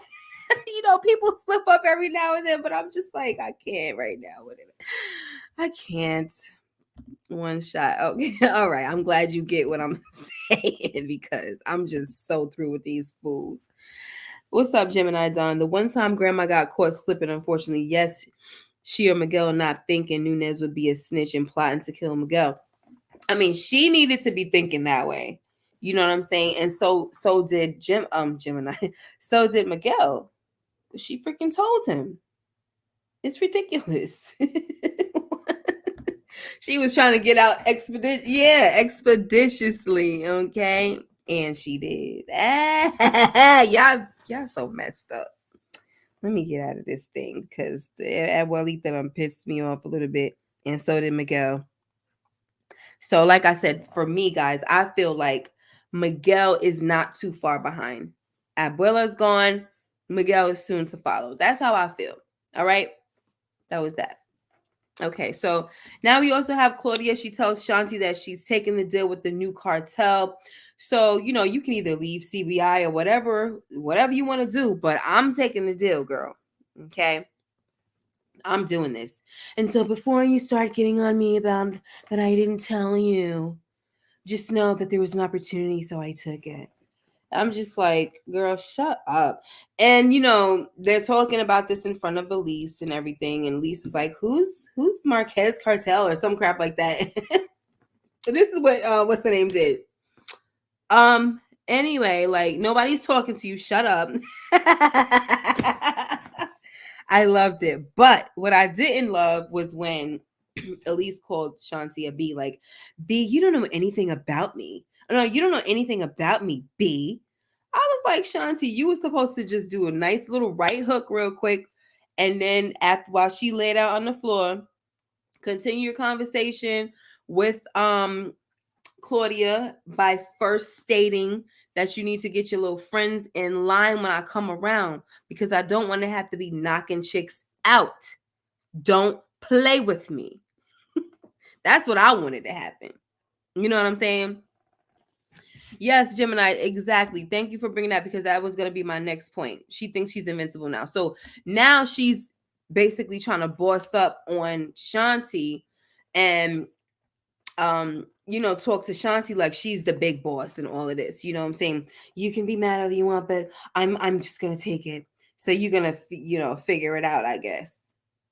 People slip up every now and then, but I'm just like, I can't right now with it. I can't. One shot. Okay. All right. I'm glad you get what I'm saying because I'm just so through with these fools. What's up, Gemini Don? The one time grandma got caught slipping, unfortunately, yes, she or Miguel not thinking Nunes would be a snitch and plotting to kill Miguel. I mean, she needed to be thinking that way. You know what I'm saying? And so did Gemini. So did Miguel. She freaking told him. It's ridiculous. She was trying to get out expeditiously, okay? And she did. Y'all so messed up. Let me get out of this thing because Abuelita done pissed me off a little bit. And so did Miguel. So like I said, for me, guys, I feel like Miguel is not too far behind. Abuela's gone. Miguel is soon to follow. That's how I feel. All right. That was that. Okay, so now we also have Claudia. She tells Shanti that she's taking the deal with the new cartel. So, you can either leave CBI or whatever you want to do, but I'm taking the deal, girl. Okay? I'm doing this. And so before you start getting on me about that I didn't tell you, just know that there was an opportunity, so I took it. I'm just like, girl, shut up. And they're talking about this in front of Elise and everything. And Elise was like, who's Marquez Cartel or some crap like that. This is what what's the name did. Anyway, like nobody's talking to you. Shut up. I loved it. But what I didn't love was when Elise called Shanti a B. Like, B, you don't know anything about me. No, you don't know anything about me, B. I was like, Shanti, you were supposed to just do a nice little right hook real quick. And then while she laid out on the floor, continue your conversation with Claudia by first stating that you need to get your little friends in line when I come around because I don't want to have to be knocking chicks out. Don't play with me. That's what I wanted to happen. You know what I'm saying? Yes, Gemini, exactly. Thank you for bringing that because that was going to be my next point. She thinks she's invincible now. So now she's basically trying to boss up on Shanti and talk to Shanti like she's the big boss and all of this. You know what I'm saying? You can be mad if you want, but I'm just going to take it. So you're going to figure it out, I guess.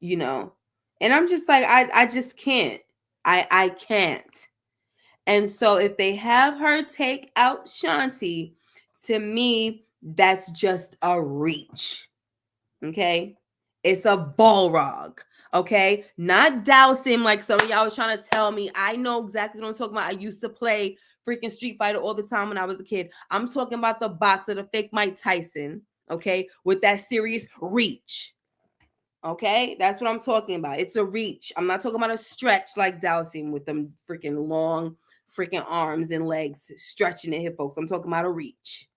And I'm just like I just can't. I can't. And so if they have her take out Shanti, to me, that's just a reach. Okay? It's a Balrog. Okay? Not douse him like some of y'all was trying to tell me. I know exactly what I'm talking about. I used to play freaking Street Fighter all the time when I was a kid. I'm talking about the boxer, the fake Mike Tyson. Okay? With that serious reach. Okay, that's what I'm talking about. It's a reach. I'm not talking about a stretch like dousing with them freaking long freaking arms and legs stretching it here, folks. I'm talking about a reach.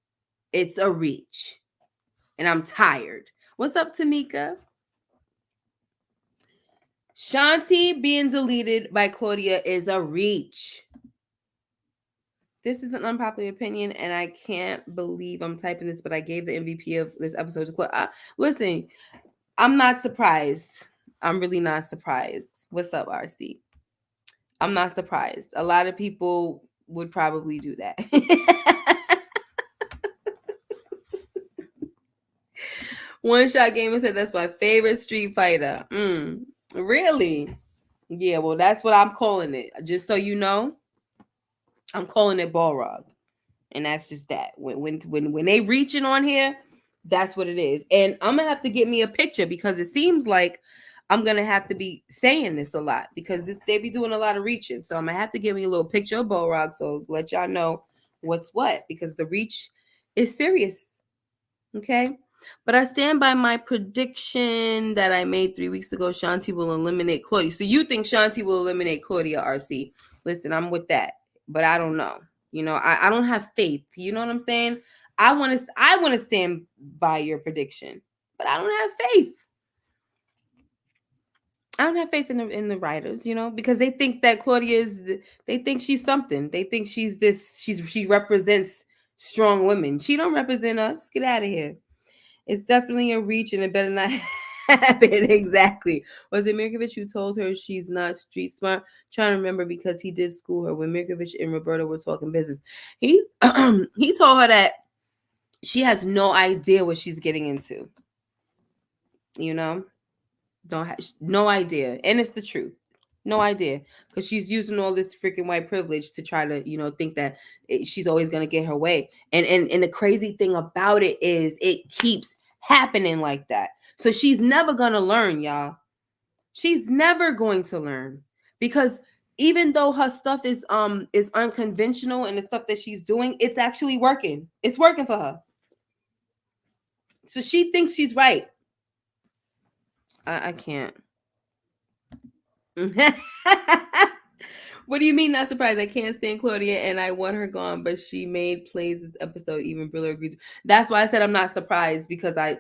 It's a reach. And I'm tired. What's up, Tamika? Shanti being deleted by Claudia is a reach. This is an unpopular opinion, and I can't believe I'm typing this, but I gave the MVP of this episode to Claudia. Listen, I'm not surprised. I'm really not surprised. What's up, RC? I'm not surprised. A lot of people would probably do that. One Shot Gamer said that's my favorite Street Fighter. Really? Yeah, well, that's what I'm calling it. Just so you know, I'm calling it Balrog. And that's just that. When they reaching on here, that's what it is. And I'm gonna have to get me a picture because it seems like I'm gonna have to be saying this a lot because they be doing a lot of reaching. So I'm gonna have to give me a little picture of Balrog so let y'all know what's what because the reach is serious. Okay. But I stand by my prediction that I made 3 weeks ago. Shanti will eliminate Claudia. So you think Shanti will eliminate Claudia, RC? Listen, I'm with that, but I don't know. I don't have faith. You know what I'm saying? I want to stand by your prediction, but I don't have faith. I don't have faith in the writers, because they think that Claudia they think she's something. They think she's this. She represents strong women. She don't represent us. Get out of here. It's definitely a reach, and it better not happen. Exactly. Was it Mirkovich who told her she's not street smart? Trying to remember because he did school her when Mirkovich and Roberta were talking business. He he told her that she has no idea what she's getting into. You know, don't have no idea, and it's the truth. No idea, because she's using all this freaking white privilege to try to, think that she's always gonna get her way. And the crazy thing about it is, it keeps happening like that. So she's never gonna learn, y'all. She's never going to learn because even though her stuff is unconventional and the stuff that she's doing, it's actually working. It's working for her. So she thinks she's right. I can't. What do you mean not surprised? I can't stand Claudia and I want her gone, but she made plays this episode. Even Brillo agreed. That's why I said I'm not surprised because I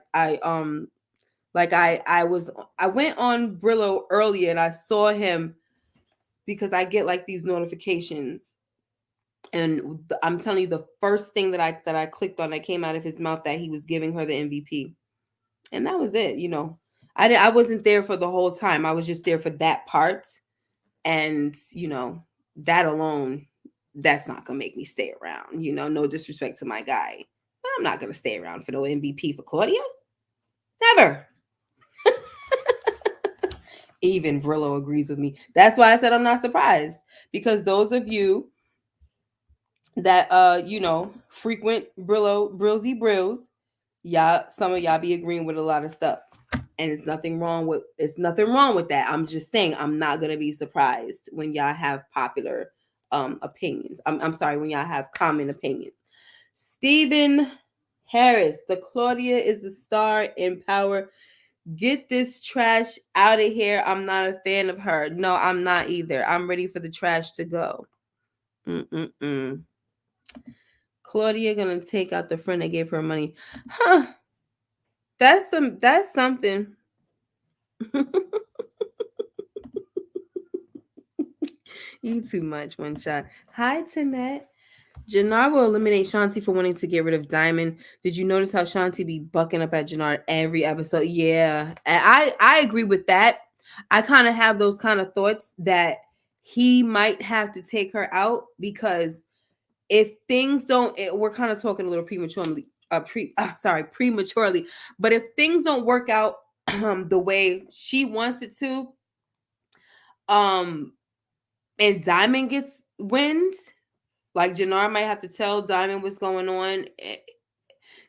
went on Brillo earlier and I saw him because I get like these notifications. And I'm telling you, the first thing that I clicked on that came out of his mouth that he was giving her the MVP. And that was it, I wasn't there for the whole time. I was just there for that part. And, that alone, that's not going to make me stay around. No disrespect to my guy. But I'm not going to stay around for no MVP for Claudia. Never. Even Brillo agrees with me. That's why I said I'm not surprised. Because those of you that, frequent Brillsy Brills, some of y'all be agreeing with a lot of stuff. And it's nothing wrong with that. I'm just saying I'm not gonna be surprised when y'all have popular opinions. I'm sorry, when y'all have common opinions. Stephen Harris, the Claudia is the star in Power. Get this trash out of here. I'm not a fan of her. No, I'm not either. I'm ready for the trash to go. Claudia gonna take out the friend that gave her money. Huh. That's something. You too much, one shot. Hi, Tinette. Janard will eliminate Shanti for wanting to get rid of Diamond. Did you notice how Shanti be bucking up at Janard every episode? Yeah. And I agree with that. I kind of have those kind of thoughts that he might have to take her out because if things don't, we're kind of talking a little prematurely, prematurely. But if things don't work out the way she wants it to, and Diamond gets wind, like Janard might have to tell Diamond what's going on.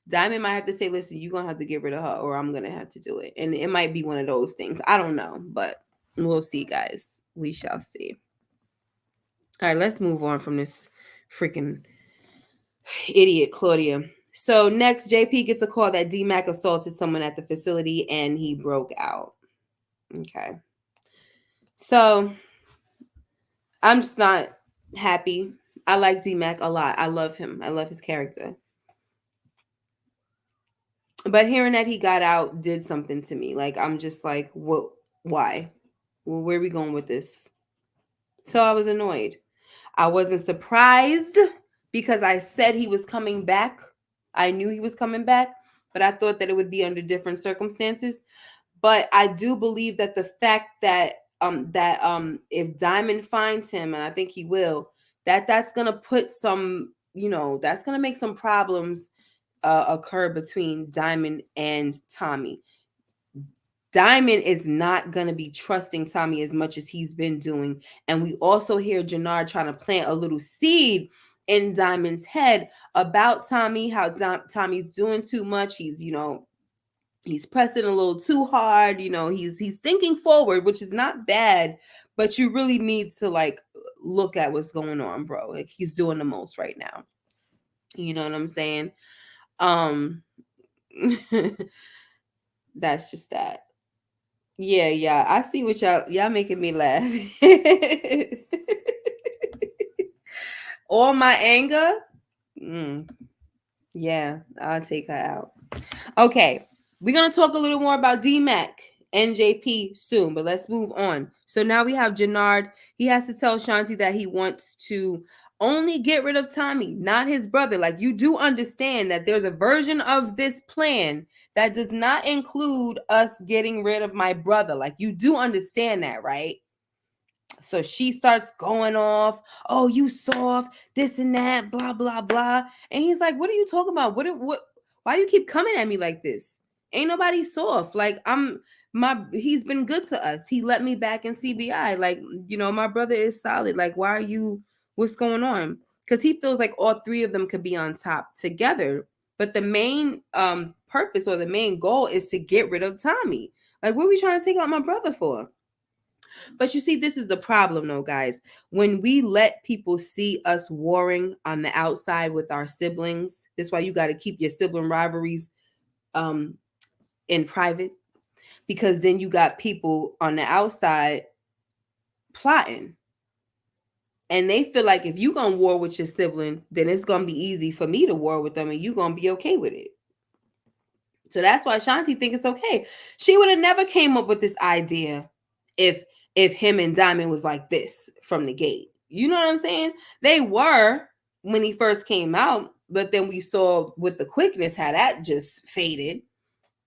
Diamond might have to say, "Listen, you're gonna have to get rid of her, or I'm gonna have to do it." And it might be one of those things. I don't know, but we'll see, guys. We shall see. All right, let's move on from this freaking idiot Claudia. So next, JP gets a call that D-Mac assaulted someone at the facility and he broke out. Okay. So I'm just not happy. I like D-Mac a lot. I love him. I love his character. But hearing that he got out did something to me. Like, I'm just like, what? Why? Well, where are we going with this? So I was annoyed. I wasn't surprised because I said he was coming back. I knew he was coming back, but I thought that it would be under different circumstances. But I do believe that the fact that if Diamond finds him, and I think he will, that's gonna put some, that's gonna make some problems occur between Diamond and Tommy. Diamond is not going to be trusting Tommy as much as he's been doing. And we also hear Janard trying to plant a little seed in Diamond's head about Tommy, how Tommy's doing too much. He's, he's pressing a little too hard. He's thinking forward, which is not bad, but you really need to like look at what's going on, bro. Like he's doing the most right now. You know what I'm saying? Um that's just that. Yeah, I see what y'all making me laugh. All my anger. Yeah, I'll take her out. Okay, we're gonna talk a little more about D-Mac and JP soon, but let's move on. So now we have Janard. He has to tell Shanti that he wants to only get rid of Tommy, not his brother. Like, you do understand that there's a version of this plan that does not include us getting rid of my brother. Like, you do understand that, right? So she starts going off, oh, you soft, this and that, blah, blah, blah. And he's like, what are you talking about? Why you keep coming at me like this? Ain't nobody soft. Like, he's been good to us. He let me back in CBI. Like, my brother is solid. Like, what's going on? Because he feels like all three of them could be on top together. But the main purpose or the main goal is to get rid of Tommy. Like, what are we trying to take out my brother for? But you see, this is the problem, though, guys. When we let people see us warring on the outside with our siblings, that's why you got to keep your sibling rivalries in private, because then you got people on the outside plotting. And they feel like if you going to war with your sibling, then it's going to be easy for me to war with them and you going to be okay with it. So that's why Shanti think it's okay. She would have never came up with this idea if him and Diamond was like this from the gate. You know what I'm saying? They were when he first came out, but then we saw with the quickness how that just faded.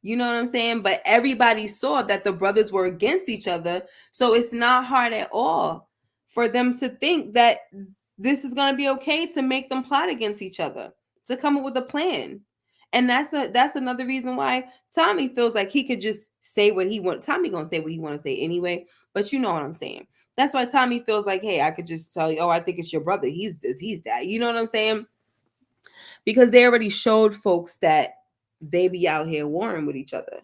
You know what I'm saying? But everybody saw that the brothers were against each other. So it's not hard at all for them to think that this is going to be okay to make them plot against each other, to come up with a plan. And that's another reason why Tommy feels like he could just say what he wants. Tommy gonna say what he want to say anyway, but you know what I'm saying. That's why Tommy feels like, hey, I could just tell you, oh, I think it's your brother. He's this, he's that. You know what I'm saying? Because they already showed folks that they be out here warring with each other,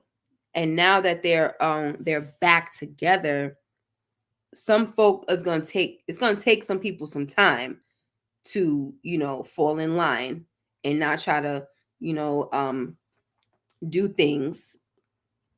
and now that they're back together, some folk is gonna take some people some time to fall in line and not try to do things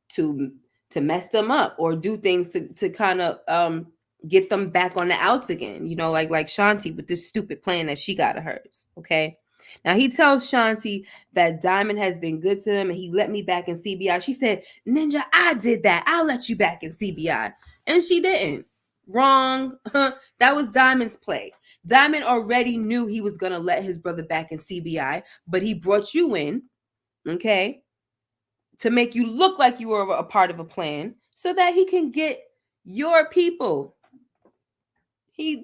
to mess them up or do things to kind of get them back on the outs again, like Shanti with this stupid plan that she got of hers. Okay, now he tells Shanti that Diamond has been good to him and he let me back in CBI. She said, Ninja, I did that, I'll let you back in CBI. And she didn't. Wrong. That was Diamond's play. Diamond already knew he was going to let his brother back in CBI, but he brought you in, okay, to make you look like you were a part of a plan so that he can get your people. He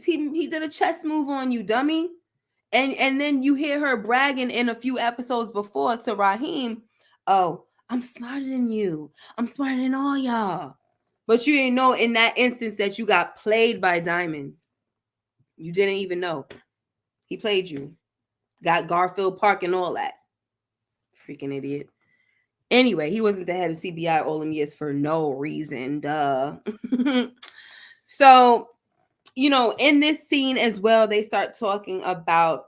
did a chess move on you, dummy. And then you hear her bragging in a few episodes before to Raheem, oh, I'm smarter than you. I'm smarter than all y'all. But you didn't know in that instance that you got played by Diamond. You didn't even know. He played you. Got Garfield Park and all that. Freaking idiot. Anyway, he wasn't the head of CBI all them years for no reason. Duh. So, in this scene as well, they start talking about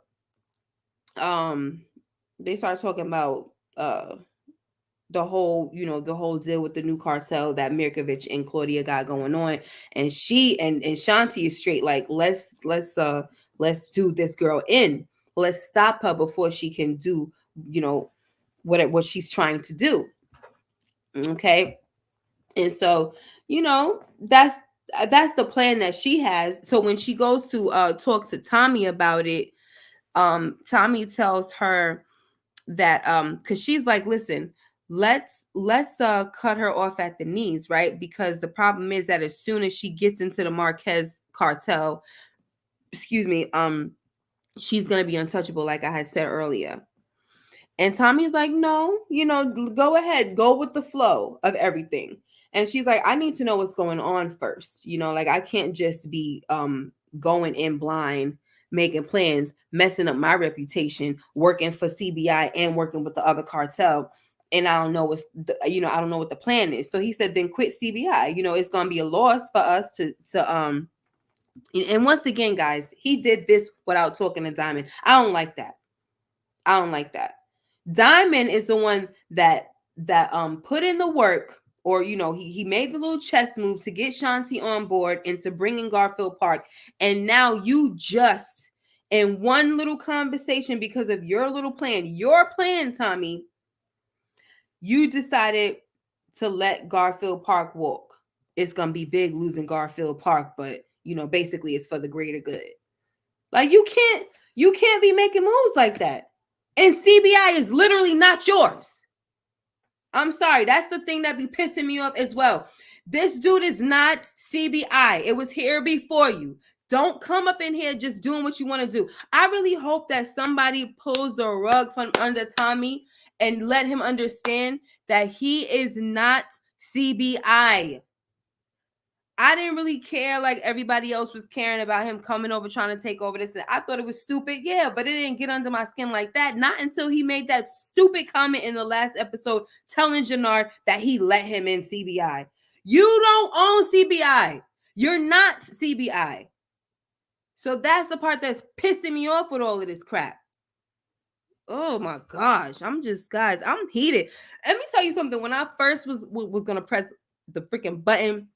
the whole deal with the new cartel that Mirkovich and Claudia got going on, and she and Shanti is straight like, let's do this girl in. Let's stop her before she can do what she's trying to do. Okay, and so that's the plan that she has. So when she goes to talk to Tommy about it, Tommy tells her that because she's like, listen, let's cut her off at the knees, right? Because the problem is that as soon as she gets into the Marquez cartel, she's gonna be untouchable, like I had said earlier. And Tommy's like, no, go ahead, go with the flow of everything. And she's like, I need to know what's going on first. Like I can't just be going in blind, making plans, messing up my reputation, working for CBI and working with the other cartel. And I don't know I don't know what the plan is. So he said, then quit CBI. It's gonna be a loss for us to and once again, guys, he did this without talking to Diamond. I don't like that. Diamond is the one that put in the work, or he made the little chess move to get Shanti on board and to bring in Garfield Park. And now you just in one little conversation, because of your little plan, Tommy, you decided to let Garfield Park walk. It's gonna be big losing Garfield Park, but basically it's for the greater good. Like you can't be making moves like that. And CBI is literally not yours. I'm sorry. That's the thing that be pissing me off as well. This dude is not CBI. It was here before you. Don't come up in here just doing what you want to do. I really hope that somebody pulls the rug from under Tommy and let him understand that he is not CBI. I didn't really care like everybody else was caring about him coming over trying to take over this. I thought it was stupid, yeah, but it didn't get under my skin like that. Not until he made that stupid comment in the last episode telling Janard that he let him in CBI. You don't own CBI. You're not CBI. So that's the part that's pissing me off with all of this crap. Oh my gosh. I'm heated. Let me tell you something. When I first was going to press the freaking button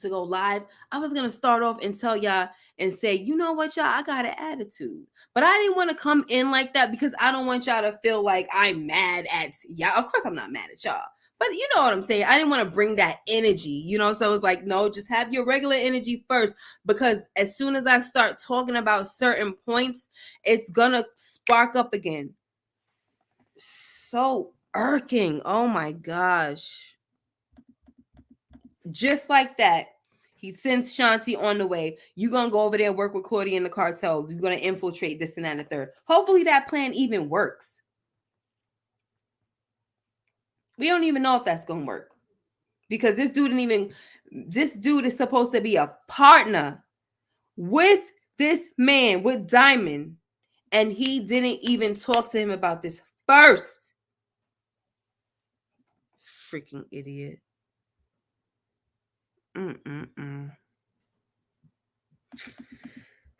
to go live, I was gonna start off and tell y'all and say, you know what, y'all, I got an attitude, but I didn't want to come in like that because I don't want y'all to feel like I'm mad at y'all. Of course I'm not mad at y'all, but you know what I'm saying. I didn't want to bring that energy, so it's like, no, just have your regular energy first, because as soon as I start talking about certain points, it's gonna spark up again. So irking. Oh my gosh. Just like that, he sends Shanti on the way. You're going to go over there and work with Claudia and the cartels. You're going to infiltrate this and that and the third. Hopefully that plan even works. We don't even know if that's going to work. Because this dude is supposed to be a partner with this man, with Diamond. And he didn't even talk to him about this first. Freaking idiot.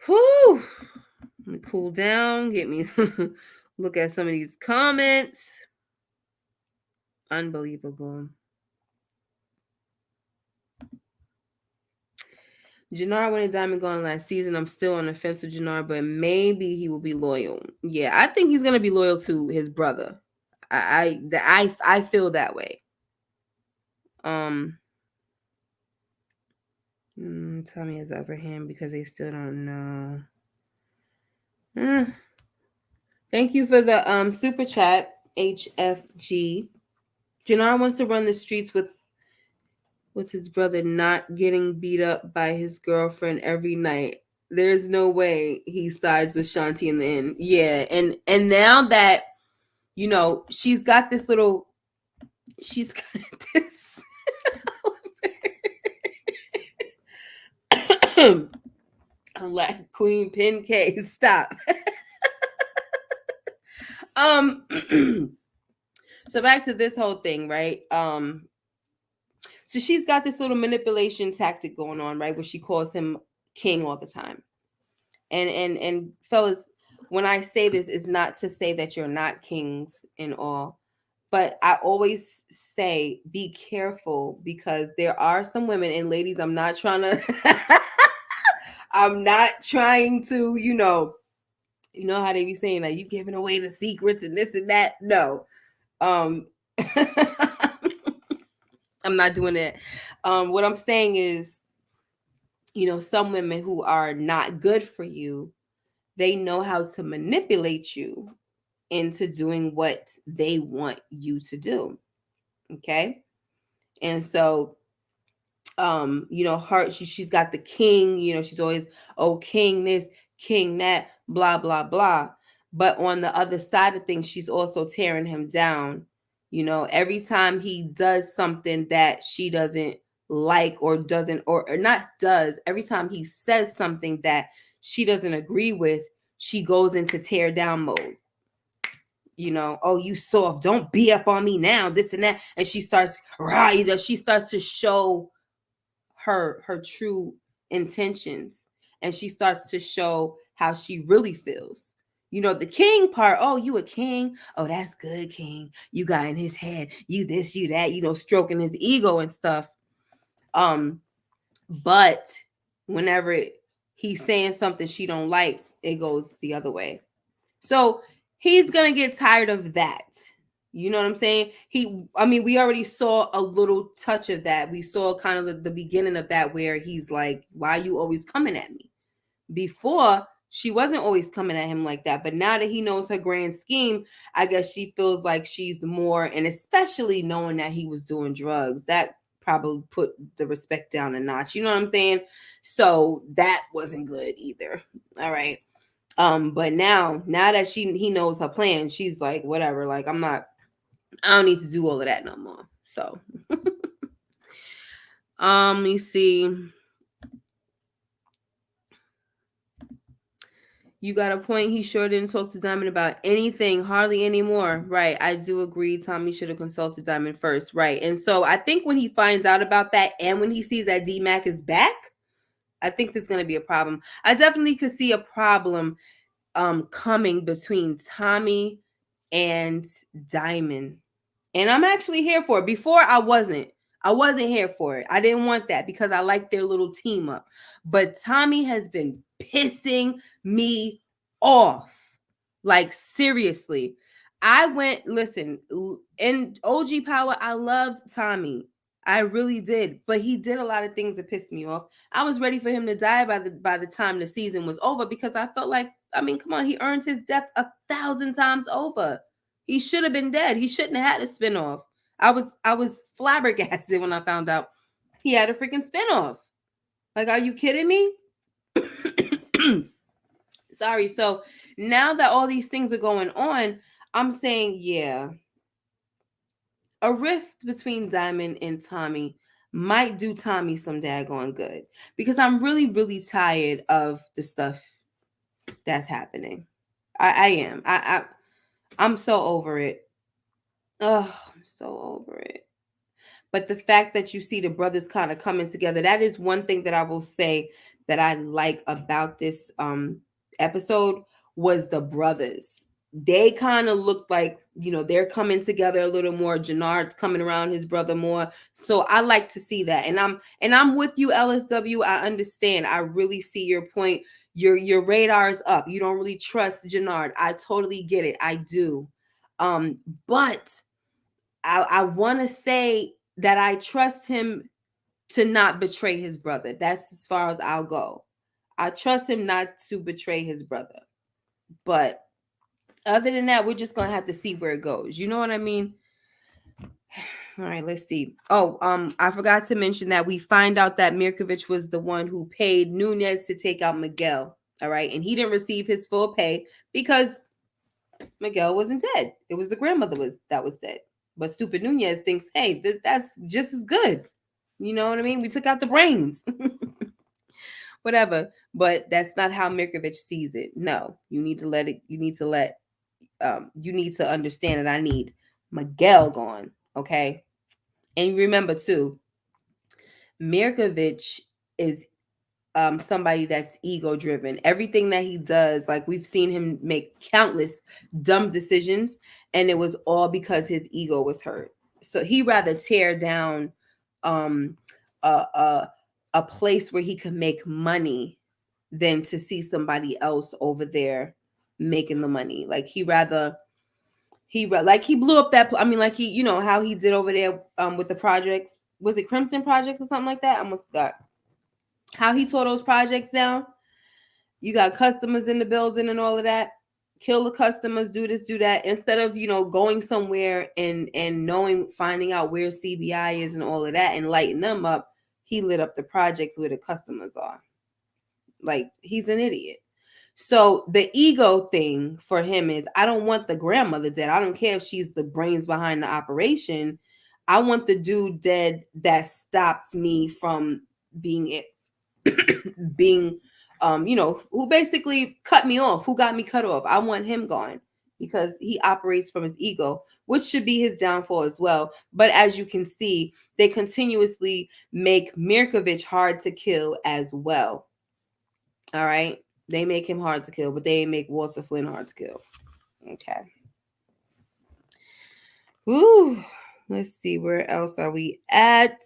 Whew. Let me cool down. Get me look at some of these comments. Unbelievable. Janard winning Diamond gone last season. I'm still on the fence with Janard, but maybe he will be loyal. Yeah, I think he's gonna be loyal to his brother. I feel that way. Tommy has upper hand because they still don't know. Thank you for the super chat, HFG. Janard wants to run the streets with his brother not getting beat up by his girlfriend every night. There's no way he sides with Shanti in the end. Yeah, and now that she's got this like Queen Pin K. Stop. So back to this whole thing, right? So she's got this little manipulation tactic going on, right? Where she calls him king all the time. And fellas, when I say this, it's not to say that you're not kings and all, but I always say be careful, because there are some women, and ladies, I'm not trying to you know how they be saying like you giving away the secrets and this and that. No. I'm not doing that. What I'm saying is, some women who are not good for you, they know how to manipulate you into doing what they want you to do. Okay. And so, she's got the king, she's always, oh, king this, king that, blah, blah, blah. But on the other side of things, she's also tearing him down, You know, every time he does something that she doesn't like or doesn't, or not does, every time he says something that she doesn't agree with, she goes into tear down mode. You know, oh, you soft, don't be up on me now, this and that. And she starts, right, she starts to show her true intentions, and she starts to show how she really feels. You know, the king part, oh, you a king, oh, that's good, king, you got in his head, you this, you that, you know, stroking his ego and stuff. But whenever he's saying something she don't like, it goes the other way. So he's gonna get tired of that. You know what I'm saying? We already saw a little touch of that. We saw kind of the beginning of that, where he's like, why are you always coming at me? Before, she wasn't always coming at him like that. But now that he knows her grand scheme, I guess she feels like she's more, and especially knowing that he was doing drugs, that probably put the respect down a notch. You know what I'm saying? So that wasn't good either. All right. But now that he knows her plan, she's like, whatever, like I don't need to do all of that no more. So let me see. You got a point. He sure didn't talk to Diamond about anything, hardly anymore. Right. I do agree. Tommy should have consulted Diamond first. Right. And so I think when he finds out about that, and when he sees that D-Mac is back, I think there's going to be a problem. I definitely could see a problem coming between Tommy and Diamond. And I'm actually here for it. Before, I wasn't here for it. I didn't want that because I like their little team up. But Tommy has been pissing me off. Like, seriously. Listen, in OG Power, I loved Tommy. I really did. But he did a lot of things that pissed me off. I was ready for him to die by the time the season was over, because I felt like, come on, he earned his death 1,000 times over. He should have been dead. He shouldn't have had a spinoff. I was flabbergasted when I found out he had a freaking spinoff. Like, are you kidding me? Sorry. So now that all these things are going on, I'm saying, yeah, a rift between Diamond and Tommy might do Tommy some daggone good, because I'm really, really tired of the stuff that's happening. I am. I'm so over it. Oh, I'm so over it. But the fact that you see the brothers kind of coming together, that is one thing that I will say that I like about this episode, was the brothers. They kind of looked like, they're coming together a little more. Janard's coming around his brother more. So I like to see that. And I'm with you, LSW. I understand. I really see your point. Your radar is up. You don't really trust Janard. I totally get it. I do. But I want to say that I trust him to not betray his brother. That's as far as I'll go. I trust him not to betray his brother. But other than that, we're just going to have to see where it goes. You know what I mean? All right, let's see. Oh, I forgot to mention that we find out that Mirkovich was the one who paid Nunes to take out Miguel. All right. And he didn't receive his full pay because Miguel wasn't dead. It was the grandmother that was dead. But stupid Nunes thinks, hey, that's just as good. You know what I mean? We took out the brains. Whatever. But that's not how Mirkovich sees it. No, you need to understand that I need Miguel gone. Okay. And remember too, Mirkovich is somebody that's ego driven. Everything that he does, like, we've seen him make countless dumb decisions, and it was all because his ego was hurt. So he rather tear down a place where he could make money than to see somebody else over there making the money. Like, he blew up that, like, he, how he did over there with the projects. Was it Crimson Projects or something like that? I almost forgot how he tore those projects down. You got customers in the building and all of that. Kill the customers, do this, do that. Instead of, going somewhere and finding out where CBI is and all of that and lighting them up, he lit up the projects where the customers are. Like, he's an idiot. So the ego thing for him is, I don't want the grandmother dead. I don't care if she's the brains behind the operation. I want the dude dead that stopped me from being being who basically cut me off, who got me cut off. I want him gone because he operates from his ego, which should be his downfall as well. But as you can see, they continuously make Mirkovich hard to kill as well. All right. They make him hard to kill, but they make Walter Flynn hard to kill. Okay. Ooh. Let's see. Where else are we at?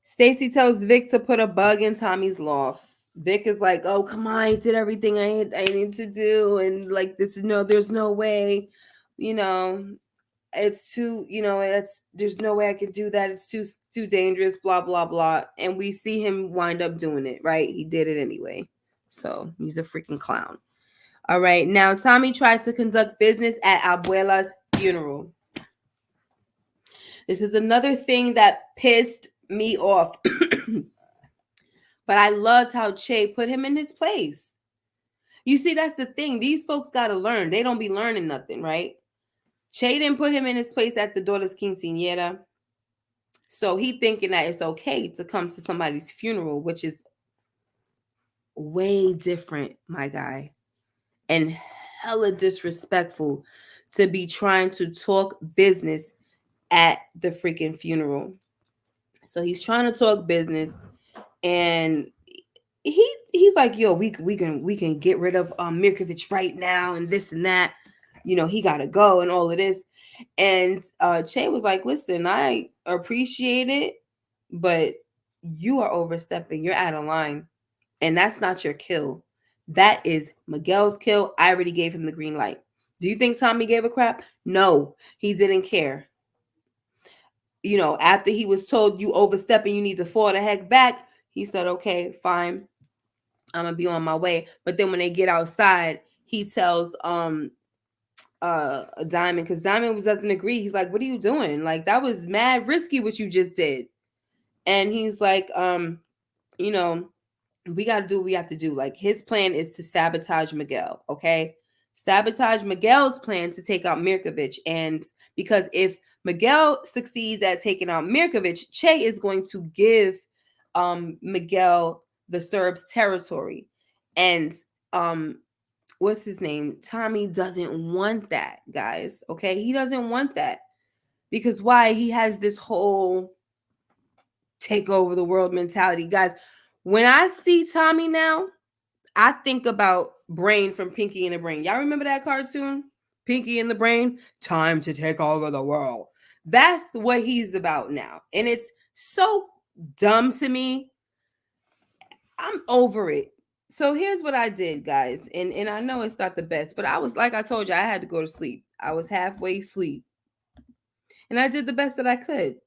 Stacy tells Vic to put a bug in Tommy's loft. Vic is like, "Oh, come on, I did everything I need to do, and like this is there's no way, you know, it's too, there's no way I can do that. It's too dangerous, blah blah blah." And we see him wind up doing it, right? He did it anyway. So he's a freaking clown. All right, now Tommy tries to conduct business at Abuela's funeral. This is another thing that pissed me off. But I loved how Che put him in his place. You see, that's the thing. These folks got to learn. They don't be learning nothing, right? Che didn't put him in his place at the daughter's quinceañera. So he thinking that it's okay to come to somebody's funeral, which is way different, my guy. And hella disrespectful to be trying to talk business at the freaking funeral. So he's trying to talk business, and he's like, "Yo, we can get rid of Mirkovich right now, and this and that. He gotta go and all of this." And Che was like, "Listen, I appreciate it, but you are overstepping. You're out of line, and that's not your kill. That is Miguel's kill. I already gave him the green light. Do you think Tommy gave a crap? No, he didn't care. After he was told you overstepping, you need to fall the heck back, he said, okay, fine. I'm gonna be on my way." But then when they get outside, he tells Diamond, because Diamond doesn't agree. He's like, "What are you doing? Like, that was mad risky what you just did." And he's like, we got to do what we have to do. Like, his plan is to sabotage Miguel, okay? Sabotage Miguel's plan to take out Mirkovich. And because if Miguel succeeds at taking out Mirkovich, Che is going to give Miguel the Serbs territory. And what's his name? Tommy doesn't want that, guys, okay? He doesn't want that. Because why? He has this whole take over the world mentality. Guys, when I see Tommy now, I think about Brain from Pinky and the Brain. Y'all remember that cartoon? Pinky and the Brain? Time to take over the world. That's what he's about now. And it's so dumb to me. I'm over it. So here's what I did, guys. And I know it's not the best, but I was, like I told you, I had to go to sleep. I was halfway asleep. And I did the best that I could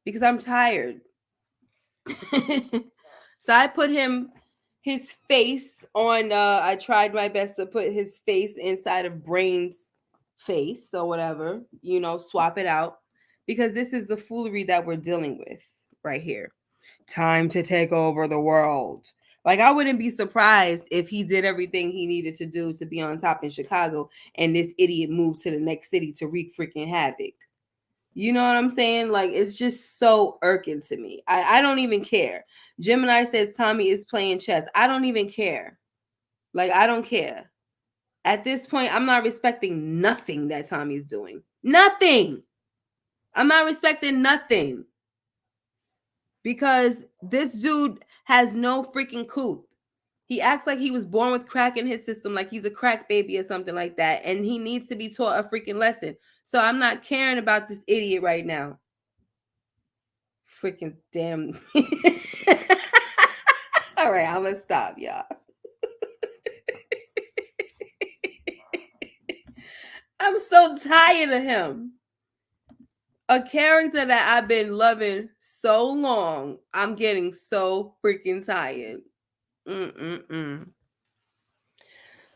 because I'm tired. So I put his face on, I tried my best to put his face inside of Brain's face, so whatever, swap it out, because this is the foolery that we're dealing with right here. Time to take over the world. Like, I wouldn't be surprised if he did everything he needed to do to be on top in Chicago and this idiot moved to the next city to wreak freaking havoc. You know what I'm saying? Like, it's just so irking to me. I don't even care. Gemini says Tommy is playing chess. I don't even care. Like, I don't care. At this point, I'm not respecting nothing that Tommy's doing. Nothing. I'm not respecting nothing. Because this dude has no freaking couth. He acts like he was born with crack in his system, like he's a crack baby or something like that. And he needs to be taught a freaking lesson. So I'm not caring about this idiot right now. Freaking damn. All right, I'm going to stop, y'all. I'm so tired of him. A character that I've been loving so long, I'm getting so freaking tired.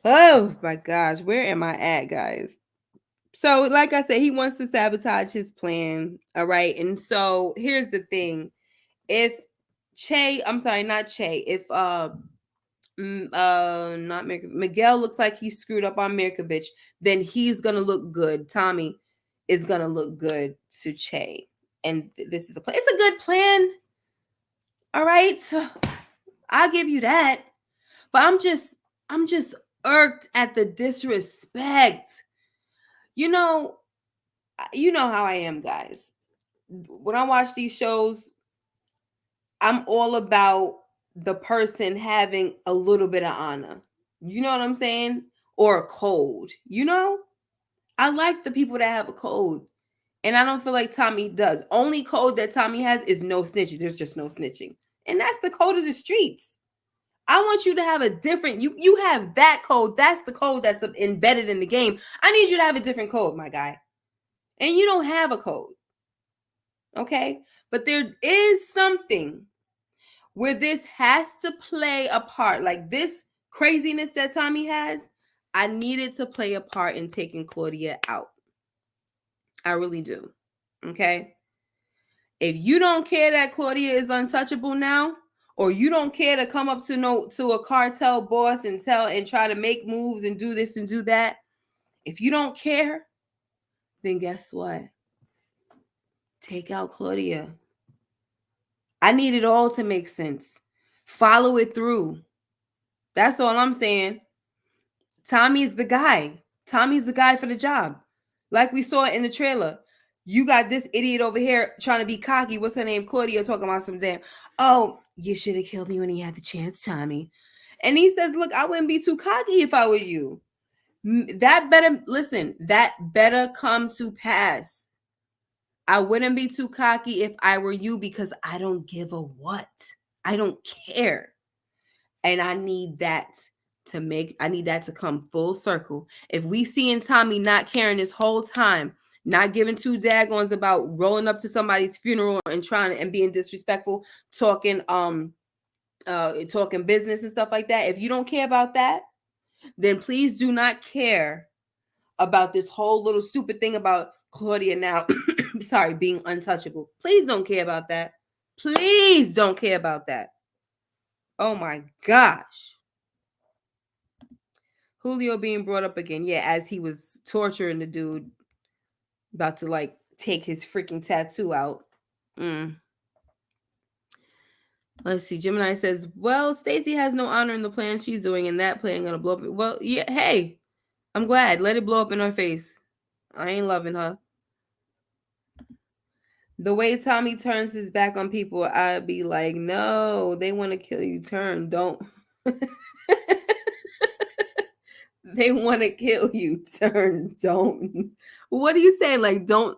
Oh my gosh, where am I at, guys? So, like I said, he wants to sabotage his plan. All right. And so here's the thing. If Che, I'm sorry, not Che, if Not Miguel looks like he screwed up on Mirkovich. Then he's gonna look good. Tommy is gonna look good to Che, and this is a plan. It's a good plan. All right, I'll give you that. But I'm just irked at the disrespect. You know, you know how I am, guys. When I watch these shows, I'm all about the person having a little bit of honor. You know what I'm saying? Or a code. You know? I like the people that have a code. And I don't feel like Tommy does. Only code that Tommy has is no snitching. There's just no snitching. And that's the code of the streets. I want you to have a different, you have that code. That's the code that's embedded in the game. I need you to have a different code, my guy. And you don't have a code. Okay? But there is something where this has to play a part. Like this craziness that Tommy has, I needed to play a part in taking Claudia out. I really do. Okay? If you don't care that Claudia is untouchable now, or you don't care to come up to a cartel boss and try to make moves and do this and do that, if you don't care, then guess what? Take out Claudia. I need it all to make sense. Follow it through. That's all I'm saying. Tommy's the guy. Tommy's the guy for the job. Like we saw in the trailer. You got this idiot over here trying to be cocky. What's her name? Claudia talking about some damn, oh, you should have killed me when you had the chance, Tommy. And he says, look, I wouldn't be too cocky if I were you. That better come to pass. I wouldn't be too cocky if I were you because I don't give a what. I don't care. And I need that to come full circle. If we seeing Tommy not caring this whole time, not giving two dagons about rolling up to somebody's funeral and being disrespectful, talking business and stuff like that. If you don't care about that, then please do not care about this whole little stupid thing about Claudia now being untouchable. Please don't care about that. Please don't care about that. Oh my gosh. Julio being brought up again. Yeah, as he was torturing the dude, about to like take his freaking tattoo out. Let's see. Gemini says, well, Stacy has no honor in the plan she's doing, and that plan gonna blow up. Well, yeah, hey, I'm glad. Let it blow up in her face. I ain't loving her. The way Tommy turns his back on people, I'd be like, no, they want to kill you. Turn. Don't. They want to kill you. Turn. Don't. What are you saying? Like, don't.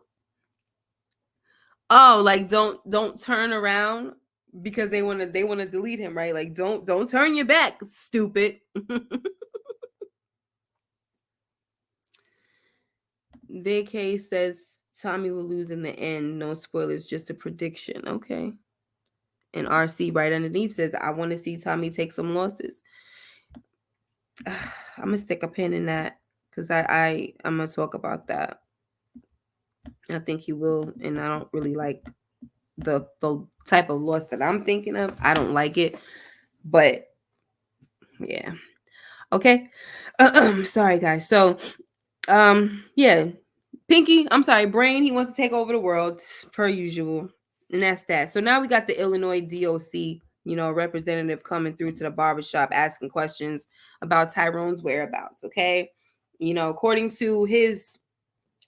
Oh, like don't turn around because they want to delete him, right? Like don't turn your back, stupid. VK says Tommy will lose in the end. No spoilers, just a prediction. Okay. And RC right underneath says, I want to see Tommy take some losses. I'm gonna stick a pin in that because I'm gonna talk about that. I think he will, and I don't really like the type of loss that I'm thinking of. I don't like it, but yeah. Okay. Sorry guys. So yeah, Pinky, I'm sorry, Brain, he wants to take over the world per usual. And that's that. So now we got the Illinois DOC, representative coming through to the barbershop asking questions about Tyrone's whereabouts. Okay. According to his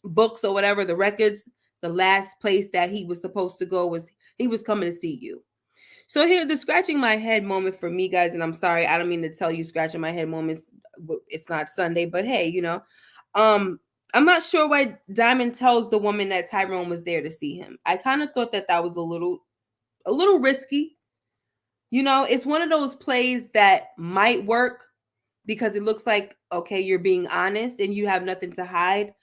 books or whatever, the records, the last place that he was supposed to go was he was coming to see you. So here, the scratching my head moment for me, guys, and I'm sorry, I don't mean to tell you scratching my head moments. It's not Sunday, but hey, I'm not sure why Diamond tells the woman that Tyrone was there to see him. I kind of thought that was a little risky. It's one of those plays that might work because it looks like, okay, you're being honest and you have nothing to hide.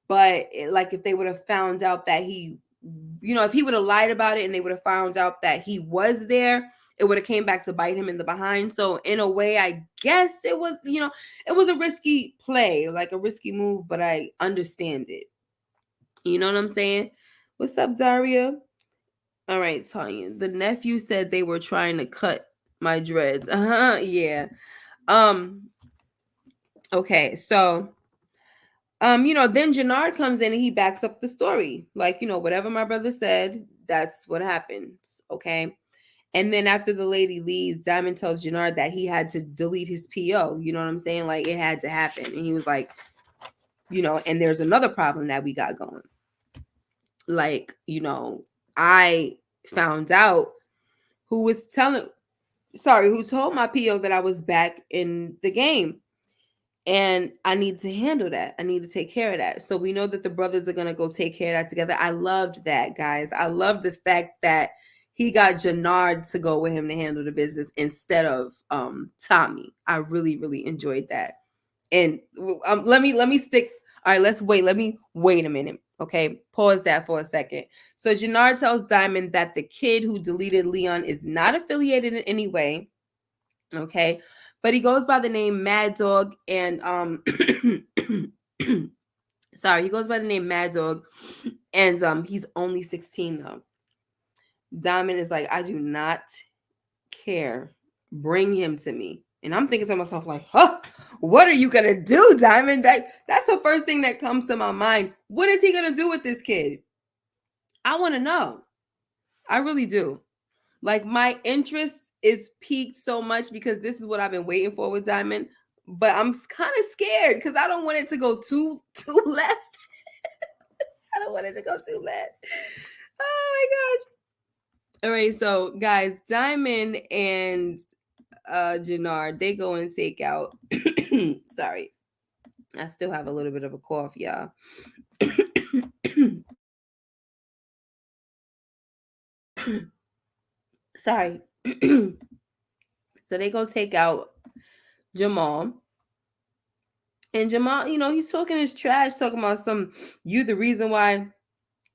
But like if they would have found out that if he would have lied about it and they would have found out that he was there, it would have came back to bite him in the behind. So in a way, I guess it was, it was a risky play, like a risky move, but I understand it. You know what I'm saying? What's up, Daria? All right, Tanya. The nephew said they were trying to cut My dreads. Yeah. Okay, so then Janard comes in and he backs up the story. Like, whatever my brother said, that's what happens. Okay. And then after the lady leaves, Diamond tells Janard that he had to delete his PO. You know what I'm saying? Like, it had to happen. And he was like, and there's another problem that we got going. Like, I found out who told my PO that I was back in the game. And I need to handle that. I need to take care of that. So we know that the brothers are going to go take care of that together. I loved that, guys. I love the fact that he got Janard to go with him to handle the business instead of Tommy. I really, really enjoyed that. And let me stick. All right, let me wait a minute. Okay, pause that for a second. So Janard tells Diamond that the kid who deleted Leon is not affiliated in any way. Okay, but he goes by the name Mad Dog, and sorry, he goes by the name Mad Dog, and he's only 16 though. Diamond is like, I do not care. Bring him to me. And I'm thinking to myself, like, what are you gonna do, Diamond? That's the first thing that comes to my mind. What is he gonna do with this kid? I want to know. I really do. Like, my interest is piqued so much because this is what I've been waiting for with Diamond. But I'm kind of scared because I don't want it to go too left. I don't want it to go too left. Oh my gosh. All right, so guys, Diamond and Janard, they go and take out. Sorry, I still have a little bit of a cough, y'all. Sorry. So they go take out Jamal. And Jamal, he's talking his trash, talking about you the reason why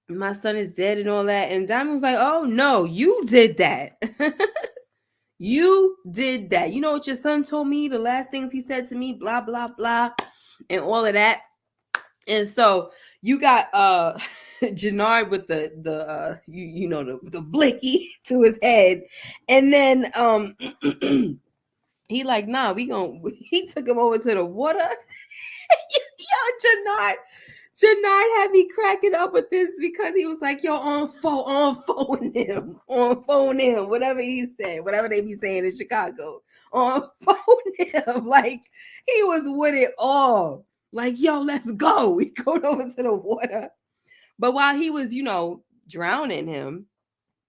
my son is dead and all that. And Diamond was like, oh no, you did that. You did that. You know what your son told me, the last things he said to me, blah, blah, blah, and all of that. And so you got Janard with the blicky to his head. And then he like, nah, he took him over to the water. Yo, Janard had me cracking up with this because he was like, yo, on phone him, whatever he said, whatever they be saying in Chicago, on phone him. Like, he was with it all. Like, yo, let's go. We go over to the water. But while he was, drowning him,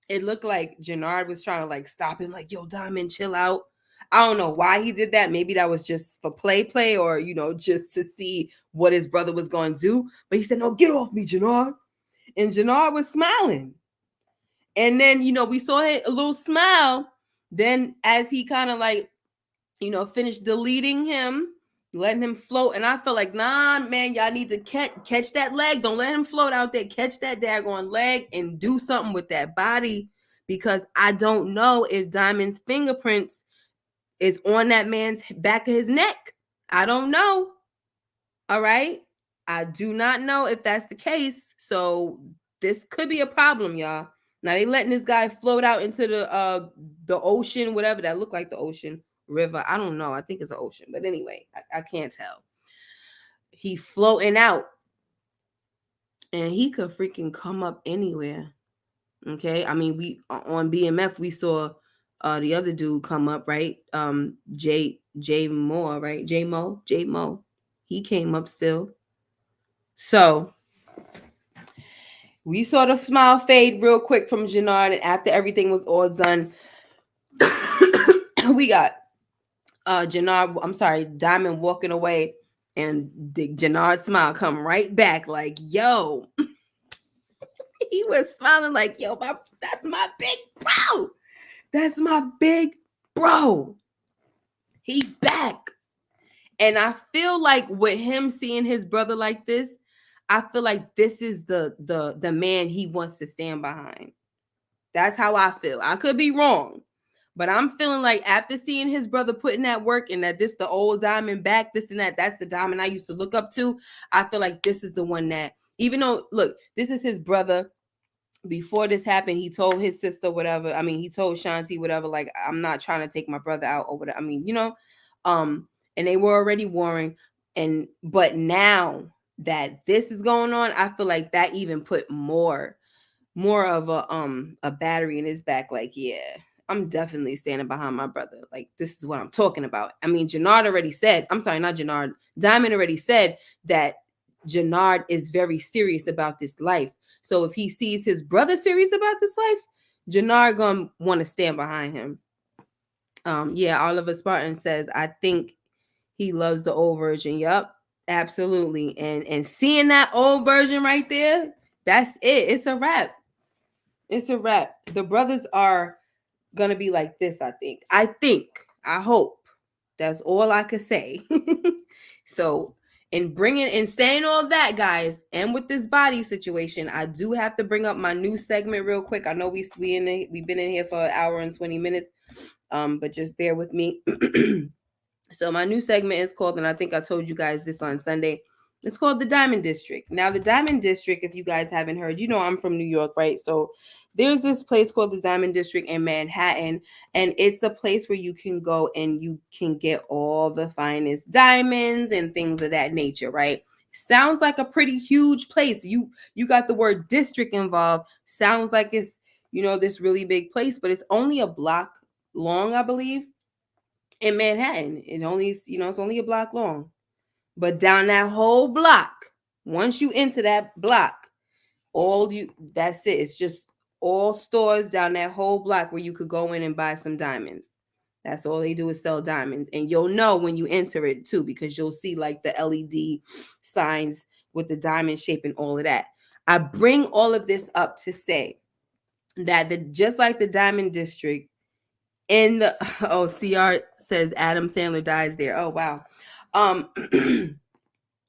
it looked like Janard was trying to like stop him, like, yo, Diamond, chill out. I don't know why he did that. Maybe that was just for play, or, just to see what his brother was going to do. But he said, no, get off me, Janard. And Janard was smiling. And then, we saw a little smile. Then as he kind of like, finished deleting him, letting him float. And I felt like, nah, man, y'all need to catch that leg. Don't let him float out there. Catch that daggone leg and do something with that body. Because I don't know if Diamond's fingerprints is on that man's back of his neck. I don't know. All right. I do not know if that's the case. So this could be a problem, y'all. Now they letting this guy float out into the ocean, whatever that looked like, the ocean, river. I don't know. I think it's an ocean. But anyway, I can't tell. He floating out. And he could freaking come up anywhere. Okay. I mean, we on BMF, we saw the other dude come up, right? J Moore, right? J Mo. He came up still. So we saw the smile fade real quick from Janard, and after everything was all done, we got Diamond walking away, and the Janard smile come right back, like, yo. He was smiling like, yo, that's my big bro. That's my big bro. He's back. And I feel like with him seeing his brother like this, I feel like this is the man he wants to stand behind. That's how I feel. I could be wrong, but I'm feeling like after seeing his brother putting that work and that this the old Diamond back, this and that, that's the Diamond I used to look up to. I feel like this is the one that, even though, look, this is his brother. before this happened, he told his sister whatever. I mean, he told Shanti whatever, like, I'm not trying to take my brother out or whatever. I mean, and they were already warring. But now that this is going on, I feel like that even put more of a battery in his back. Like, yeah, I'm definitely standing behind my brother. Like, this is what I'm talking about. I mean, Janard already said, I'm sorry, not Janard, Diamond already said that Janard is very serious about this life. So if he sees his brother serious about this life, Janard gonna want to stand behind him. Yeah, Oliver Spartan says, I think he loves the old version. Yup, absolutely. And seeing that old version right there, that's it. It's a wrap. It's a wrap. The brothers are gonna be like this, I think. I hope. That's all I could say. So, in bringing and saying all that, guys, and with this body situation, I do have to bring up my new segment real quick. I know we've been in here for an hour and 20 minutes, but just bear with me. So my new segment is called, and I think I told you guys this on Sunday. It's called the Diamond District. Now, the Diamond District, if you guys haven't heard, I'm from New York, right? So there's this place called the Diamond District in Manhattan, and it's a place where you can go and you can get all the finest diamonds and things of that nature, right? Sounds like a pretty huge place. You got the word district involved. Sounds like it's, this really big place, but it's only a block long, I believe, in Manhattan. It's only a block long. But down that whole block, once you enter that block, that's it. It's just all stores down that whole block where you could go in and buy some diamonds. That's all they do is sell diamonds. And you'll know when you enter it too, because you'll see like the LED signs with the diamond shape and all of that. I bring all of this up to say that just like the Diamond District in the CR says Adam Sandler dies there. Oh wow.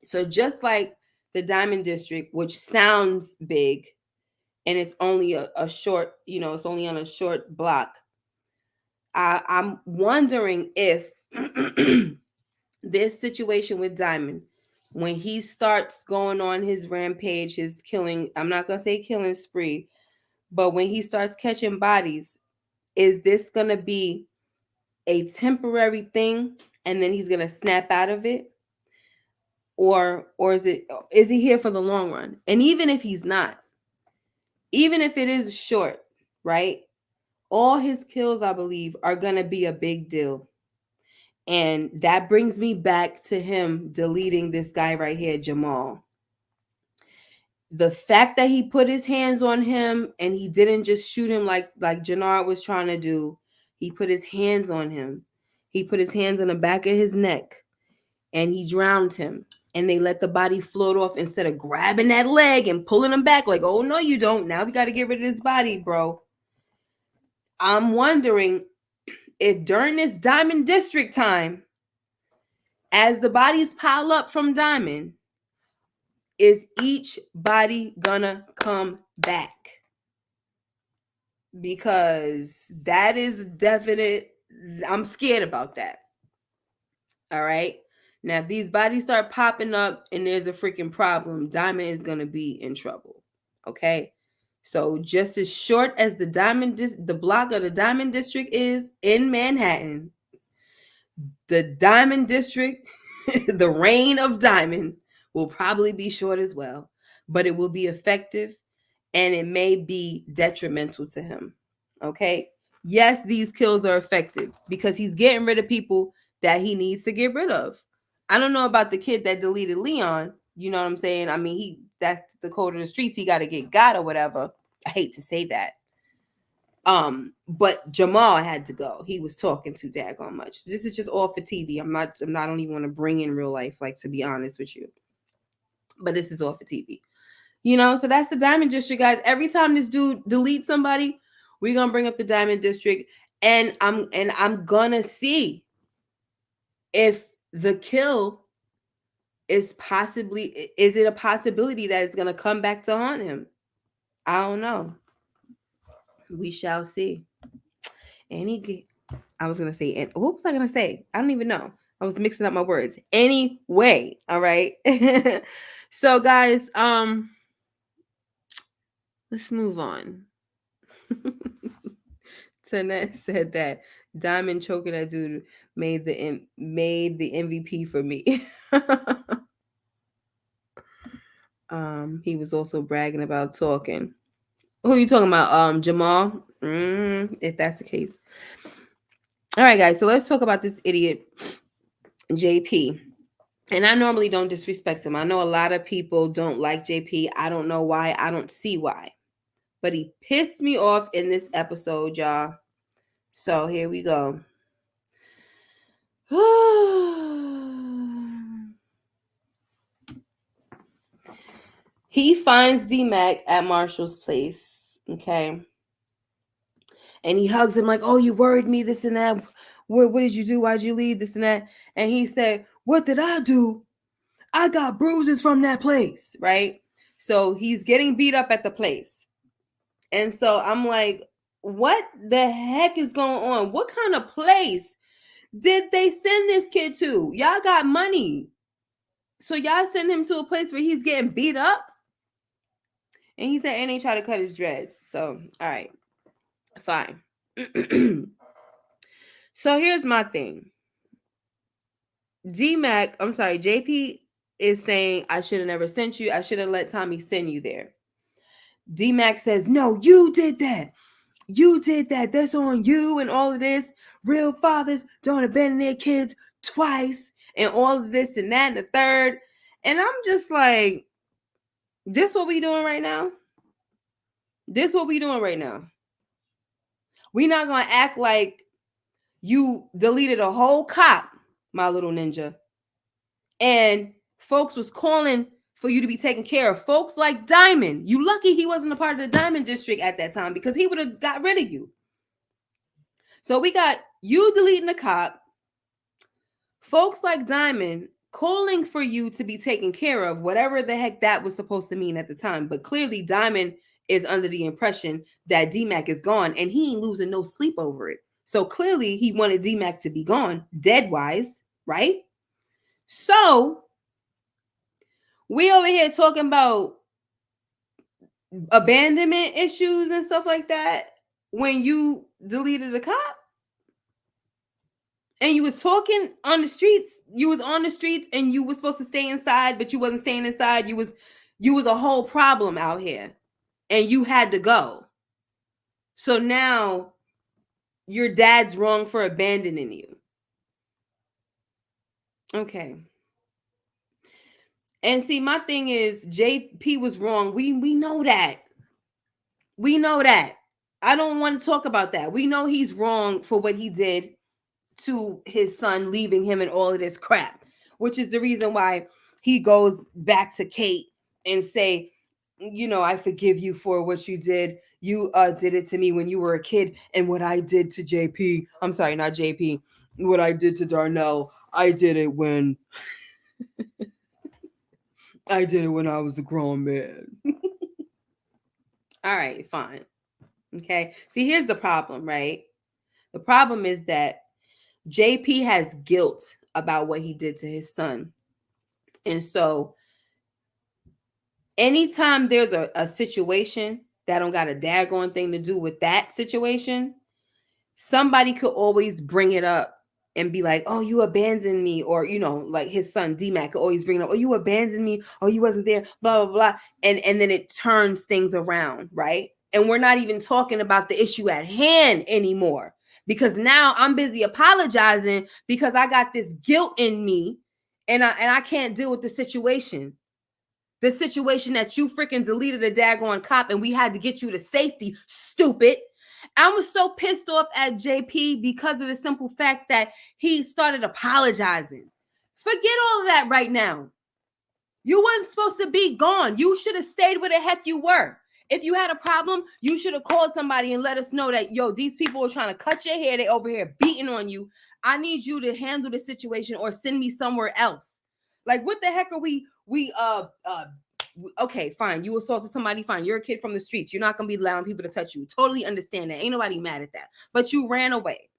So just like the Diamond District, which sounds big, and it's only a short, it's only on a short block. I'm wondering if this situation with Diamond, when he starts going on his rampage, his killing, I'm not gonna say killing spree, but when he starts catching bodies, is this gonna be a temporary thing and then he's gonna snap out of it? Or is he here for the long run? And even if he's not, even if it is short, right? All his kills, I believe, are gonna be a big deal. And that brings me back to him deleting this guy right here, Jamal. The fact that he put his hands on him and he didn't just shoot him like Janard was trying to do. He put his hands on him. He put his hands on the back of his neck and he drowned him. And they let the body float off instead of grabbing that leg and pulling him back like, oh, no, you don't. Now we got to get rid of this body, bro. I'm wondering if during this Diamond District time, as the bodies pile up from Diamond, is each body gonna come back? Because that is definite. I'm scared about that. All right. Now, if these bodies start popping up and there's a freaking problem, Diamond is gonna be in trouble. Okay. So just as short as the block of the Diamond District is in Manhattan, the Diamond District, the reign of Diamond, will probably be short as well, but it will be effective and it may be detrimental to him. Okay. Yes, these kills are effective because he's getting rid of people that he needs to get rid of. I don't know about the kid that deleted Leon. You know what I'm saying? I mean, that's the code of the streets. He got to get got or whatever. I hate to say that. But Jamal had to go. He was talking too daggone much. This is just all for TV. I don't even want to bring in real life, like, to be honest with you. But this is all for TV. So that's the Diamond District, guys. Every time this dude deletes somebody, we're gonna bring up the Diamond District, and I'm gonna see if the kill is it a possibility that it's gonna come back to haunt him? I don't know. We shall see. I was gonna say, and what was I gonna say? I don't even know. I was mixing up my words. Anyway, all right. So guys, Let's move on. Tanette said that Diamond choking that dude made the MVP for me. He was also bragging about talking. Who are you talking about? Jamal? If that's the case. All right, guys. So let's talk about this idiot, JP. And I normally don't disrespect him. I know a lot of people don't like JP. I don't know why. I don't see why. But he pissed me off in this episode, y'all. So here we go. He finds D-Mac at Marshall's place, okay? And he hugs him like, oh, you worried me, this and that. What did you do? Why'd you leave? This and that. And he said, what did I do? I got bruises from that place, right? So he's getting beat up at the place. And so I'm like, what the heck is going on? What kind of place did they send this kid to? Y'all got money. So y'all send him to a place where he's getting beat up? And he said, and they try to cut his dreads. So, all right, fine. So here's my thing. JP is saying, I should have never sent you. I should have let Tommy send you there. D-Mac says, no, you did that. You did that. That's on you and all of this. Real fathers don't abandon their kids twice and all of this and that and the third. And I'm just like, this what we doing right now? This what we doing right now? We not going to act like you deleted a whole cop, my little ninja. And folks was calling for you to be taken care of. Folks like Diamond. You lucky he wasn't a part of the Diamond District at that time because he would have got rid of you. So we got you deleting a cop. Folks like Diamond calling for you to be taken care of, whatever the heck that was supposed to mean at the time. But clearly Diamond is under the impression that D-Mac is gone and he ain't losing no sleep over it. So clearly he wanted D-Mac to be gone, dead-wise, right? So we over here talking about abandonment issues and stuff like that when you deleted a cop and you was talking on the streets. You was on the streets and you was supposed to stay inside, but you wasn't staying inside. You was a whole problem out here and you had to go. So now your dad's wrong for abandoning you. Okay. And see, my thing is JP was wrong. We know that. We know that. I don't want to talk about that. We know he's wrong for what he did to his son, leaving him and all of this crap, which is the reason why he goes back to Kate and say, you know, I forgive you for what you did. You did it to me when you were a kid, and what I did to JP, I'm sorry, not JP, what I did to Darnell, I did it when I was a grown man. All right, fine. Okay. See, here's the problem, right? The problem is that JP has guilt about what he did to his son. And so anytime there's a situation that don't got a daggone thing to do with that situation, somebody could always bring it up and be like, oh, you abandoned me. Or, you know, like his son D-Mac could always bring it up, oh, you abandoned me. Oh, you wasn't there, blah, blah, blah. And then it turns things around, right? And we're not even talking about the issue at hand anymore. Because now I'm busy apologizing because I got this guilt in me and I can't deal with the situation. The situation that you freaking deleted a daggone cop and we had to get you to safety, stupid. I was so pissed off at JP because of the simple fact that he started apologizing. Forget all of that right now. You wasn't supposed to be gone. You should have stayed where the heck you were. If you had a problem, you should have called somebody and let us know that, yo, these people are trying to cut your hair. They over here beating on you. I need you to handle the situation or send me somewhere else. Like, what the heck are we okay, fine. You assaulted somebody, fine. You're a kid from the streets. You're not going to be allowing people to touch you. Totally understand that. Ain't nobody mad at that. But you ran away.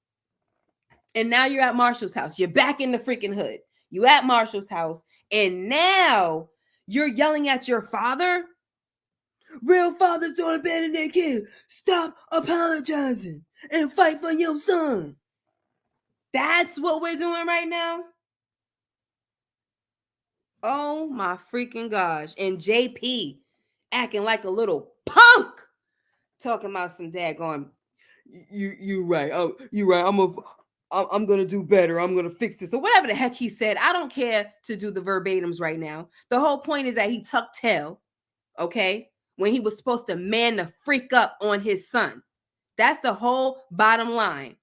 And now you're at Marshall's house. You're back in the freaking hood. You at Marshall's house. And now you're yelling at your father Real fathers don't abandon their kids. Stop apologizing and fight for your son. That's what we're doing right now. Oh my freaking gosh. And JP acting like a little punk. Talking about some daggone. You right. Oh, you right. I'm gonna do better. I'm gonna fix this. So whatever the heck he said, I don't care to do the verbatims right now. The whole point is that he tucked tail, okay, when he was supposed to man the freak up on his son. That's the whole bottom line.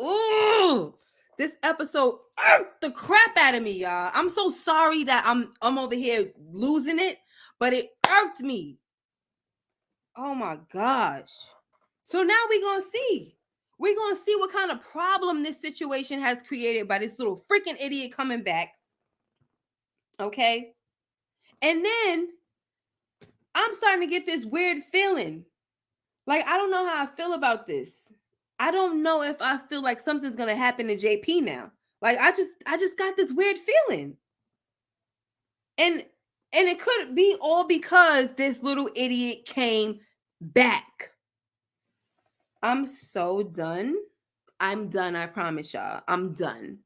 Ooh, this episode irked the crap out of me, y'all. I'm so sorry that I'm over here losing it, but it irked me. Oh my gosh. So now we're gonna see. We're gonna see what kind of problem this situation has created by this little freaking idiot coming back. Okay. And then I'm starting to get this weird feeling. Like, I don't know how I feel about this. I don't know if I feel like something's gonna happen to JP now. Like, I just got this weird feeling. And it could be all because this little idiot came back. I'm so done. I'm done, I promise y'all. I'm done.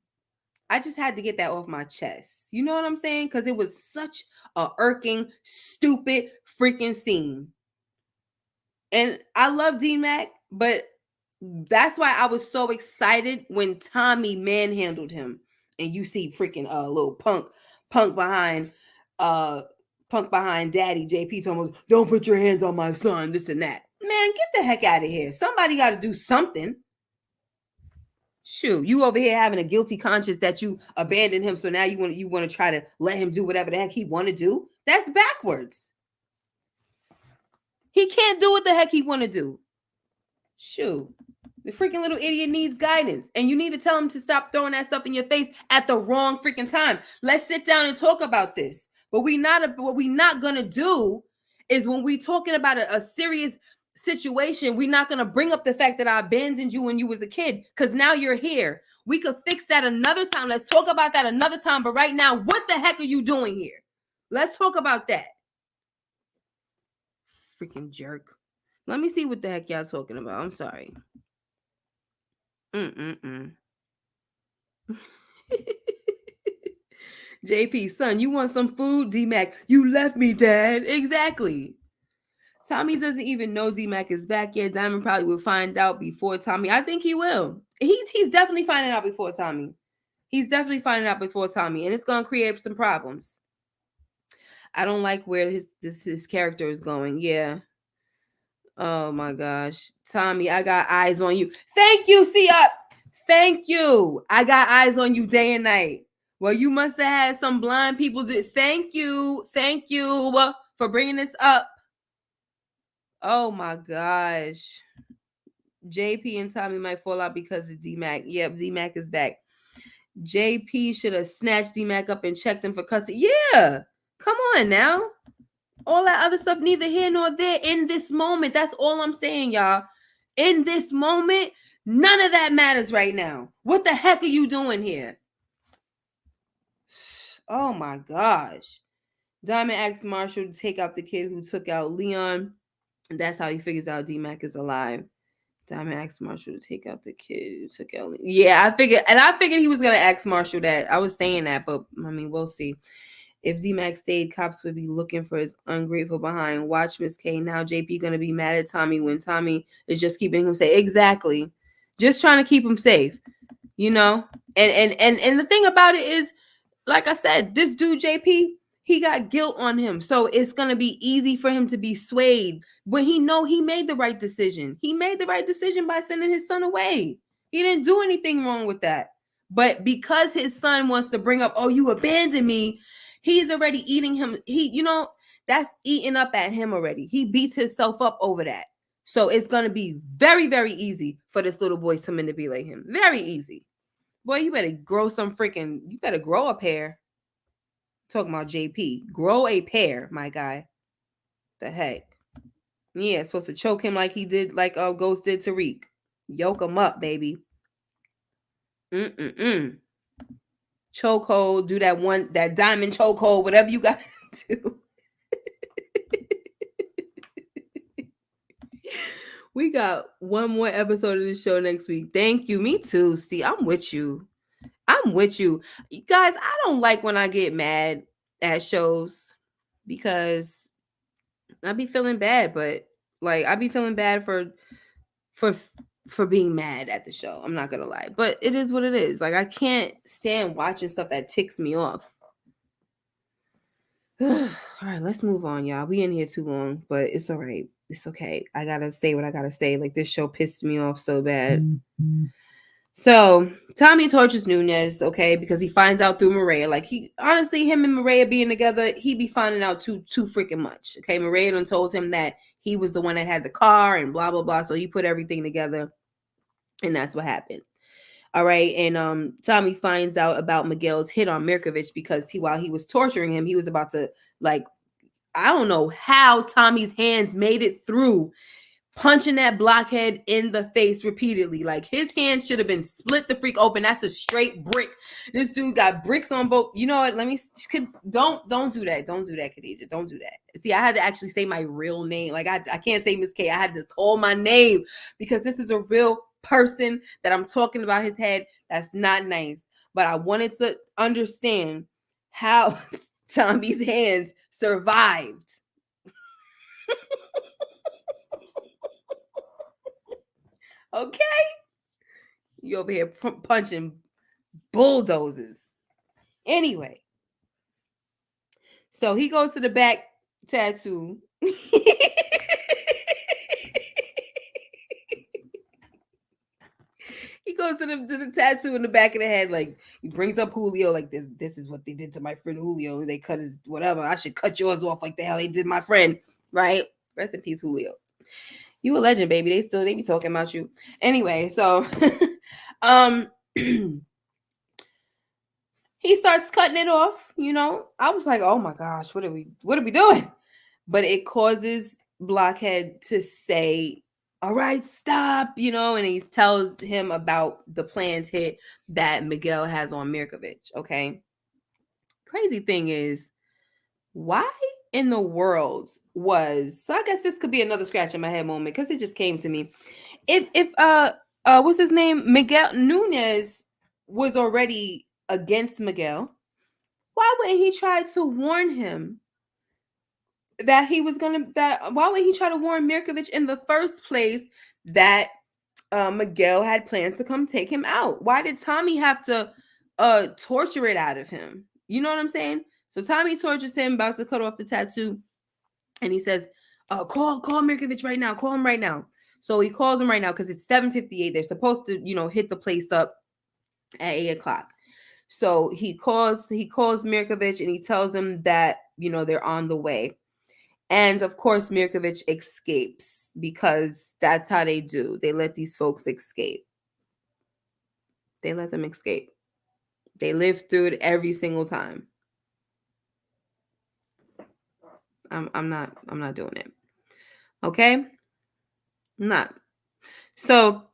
I just had to get that off my chest. You know what I'm saying? Because it was such a irking, stupid freaking scene. And I love D-Mac, but that's why I was so excited when Tommy manhandled him. And you see freaking little punk behind daddy JP talking, don't put your hands on my son, this and that. Man, get the heck out of here. Somebody got to do something. Shoot, you over here having a guilty conscience that you abandoned him, so now you want to try to let him do whatever the heck he want to do. That's backwards. He can't do what the heck he want to do. Shoot, the freaking little idiot needs guidance, and you need to tell him to stop throwing that stuff in your face at the wrong freaking time. Let's sit down and talk about this. But what we not gonna do is when we talking about a serious situation, we're not gonna bring up the fact that I abandoned you when you was a kid, because now you're here. We could fix that another time. Let's talk about that another time. But right now, what the heck are you doing here? Let's talk about that. Freaking jerk. Let me see what the heck y'all talking about. I'm sorry. JP, son, you want some food? D-Mac, you left me, Dad. Exactly. Tommy doesn't even know D-Mac is back yet. Diamond probably will find out before Tommy. I think he will. He's definitely finding out before Tommy. He's definitely finding out before Tommy, and it's going to create some problems. I don't like where his character is going. Yeah. Oh my gosh. Tommy, I got eyes on you. Thank you, Sia. Thank you. I got eyes on you day and night. Well, you must have had some blind people do. Thank you. Thank you for bringing this up. Oh my gosh. JP and Tommy might fall out because of D-Mac. Yep, D-Mac is back. JP should have snatched D-Mac up and checked him for custody. Yeah. Come on now. All that other stuff, neither here nor there in this moment. That's all I'm saying, y'all. In this moment, none of that matters right now. What the heck are you doing here? Oh my gosh. Diamond asks Marshall to take out the kid who took out Leon. That's how he figures out D-Mac is alive. Diamond asked Marshall to take out the kid who took out Leon. Yeah, I figured he was going to ask Marshall that. I was saying that, but I mean, we'll see. If D-Mac stayed, cops would be looking for his ungrateful behind. Watch Miss K. Now JP going to be mad at Tommy when Tommy is just keeping him safe. Exactly. Just trying to keep him safe. You know? And the thing about it is, like I said, this dude JP, he got guilt on him. So it's going to be easy for him to be swayed when he made the right decision. He made the right decision by sending his son away. He didn't do anything wrong with that. But because his son wants to bring up, oh, you abandoned me, he's already eating him. That's eating up at him already. He beats himself up over that. So it's going to be very, very easy for this little boy to manipulate him. Very easy. Boy, you better grow a pair. Talking about JP. Grow a pair, my guy. The heck? Yeah, supposed to choke him like he did, like Ghost did Tariq. Yoke him up, baby. Chokehold, do that diamond chokehold, whatever you got to do. We got one more episode of the show next week. Thank you. Me too. See, I'm with you. I'm with you. Guys, I don't like when I get mad at shows because I be feeling bad, but like I be feeling bad for for being mad at the show. I'm not gonna lie. But it is what it is. Like I can't stand watching stuff that ticks me off. All right, let's move on, y'all. We in here too long, but it's all right. It's okay. I gotta say what I gotta say. Like this show pissed me off so bad. So Tommy tortures Nunes, okay, because he finds out through Maria. Like he honestly, him and Maria being together, he be finding out too freaking much. Okay, Maria done told him that he was the one that had the car and blah blah blah. So he put everything together, and that's what happened. All right, and Tommy finds out about Miguel's hit on Mirkovich because while he was torturing him, he was about to like I don't know how Tommy's hands made it through punching that blockhead in the face repeatedly. Like his hands should have been split the freak open. That's a straight brick. This dude got bricks on both. You know what? Let me don't do that. Don't do that, Khadijah. Don't do that. See, I had to actually say my real name. Like I can't say Miss K. I had to call my name because this is a real person that I'm talking about his head. That's not nice. But I wanted to understand how Tommy's hands survived. Okay? You over here punching bulldozers. Anyway, so he goes to the back tattoo. He goes to the tattoo in the back of the head, like he brings up Julio, like this is what they did to my friend Julio. They cut his whatever. I should cut yours off like the hell they did my friend, right? Rest in peace, Julio. You a legend, baby. They be talking about you. Anyway, so he starts cutting it off, you know. I was like, oh my gosh, what are we doing? But it causes Blockhead to say, all right, stop, you know, and he tells him about the planned hit that Miguel has on Mirkovich. Okay. Crazy thing is, why in the world was so I guess this could be another scratch in my head moment because it just came to me. If what's his name? Miguel Nunes was already against Miguel, why wouldn't he try to warn him that he was gonna why would he try to warn Mirkovich in the first place that Miguel had plans to come take him out? Why did Tommy have to torture it out of him? You know what I'm saying? So Tommy tortures him, about to cut off the tattoo, and he says, call Mirkovich right now. Call him right now. So he calls him right now because it's 7:58. They're supposed to, you know, hit the place up at 8:00. So he calls Mirkovich and he tells him that, you know, they're on the way. And of course, Mirkovich escapes because that's how they do. They let these folks escape. They let them escape. They live through it every single time. I'm not doing it. Okay? I'm not. So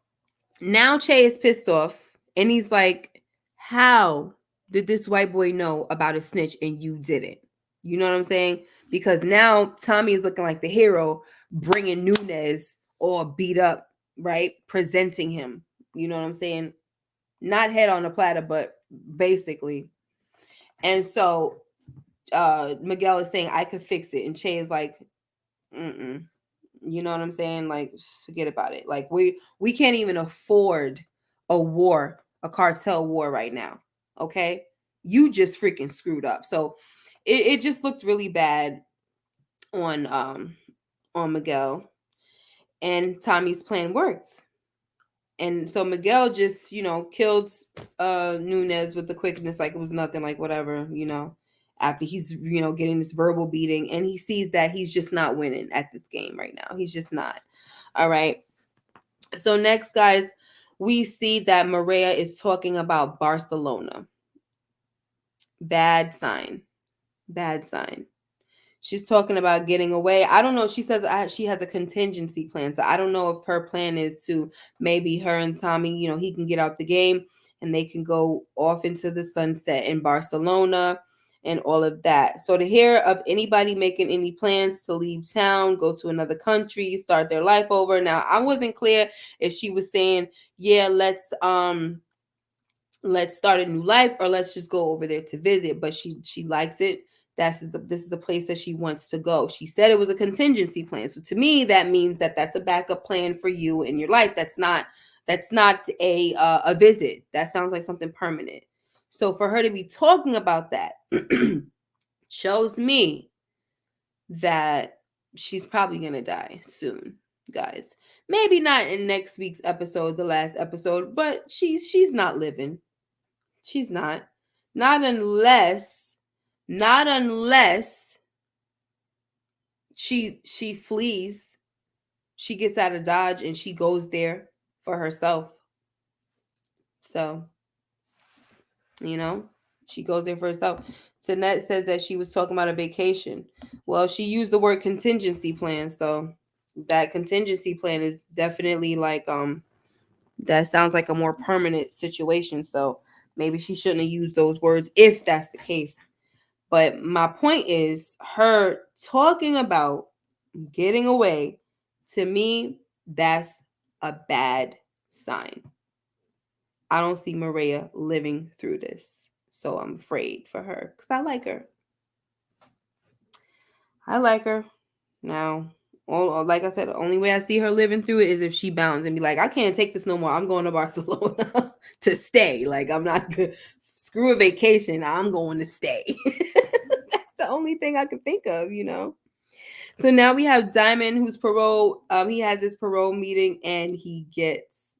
now Che is pissed off and he's like, how did this white boy know about a snitch and you didn't? You know what I'm saying? Because now Tommy is looking like the hero, bringing Nunes all beat up, right? Presenting him. You know what I'm saying? Not head on a platter, but basically. And so Miguel is saying, I could fix it. And Che is like, mm-mm. You know what I'm saying? Like, forget about it. Like, we can't even afford a war, a cartel war right now. Okay? You just freaking screwed up. So it just looked really bad on Miguel. And Tommy's plan worked. And so Miguel just, you know, killed Nunes with the quickness, like it was nothing, like whatever, you know, after he's, you know, getting this verbal beating. And he sees that he's just not winning at this game right now. He's just not. All right. So next, guys, we see that Maria is talking about Barcelona. Bad sign. Bad sign. She's talking about getting away. I don't know. She says she has a contingency plan. So I don't know if her plan is to maybe her and Tommy, you know, he can get out the game and they can go off into the sunset in Barcelona and all of that. So to hear of anybody making any plans to leave town, go to another country, start their life over. Now, I wasn't clear if she was saying, yeah, let's start a new life, or let's just go over there to visit, but she likes it. This is a place that she wants to go. She said it was a contingency plan. So to me, that means that that's a backup plan for you in your life. That's not a visit. That sounds like something permanent. So for her to be talking about that shows me that she's probably gonna die soon, guys. Maybe not in next week's episode, the last episode, but she's not living. She's not. Not unless she flees. She gets out of Dodge and she goes there for herself. So, you know, she goes there for herself. Tanette says that she was talking about a vacation. Well, she used the word contingency plan, so that contingency plan is definitely like that sounds like a more permanent situation. So maybe she shouldn't have used those words if that's the case. But my point is, her talking about getting away, to me, that's a bad sign. I don't see Maria living through this. So I'm afraid for her because I like her. I like her. Now, like I said, the only way I see her living through it is if she bounds and be like, I can't take this no more. I'm going to Barcelona to stay. Like, I'm not good. Screw a vacation. I'm going to stay. That's the only thing I could think of, you know? So now we have Diamond, who's parole. He has his parole meeting and he gets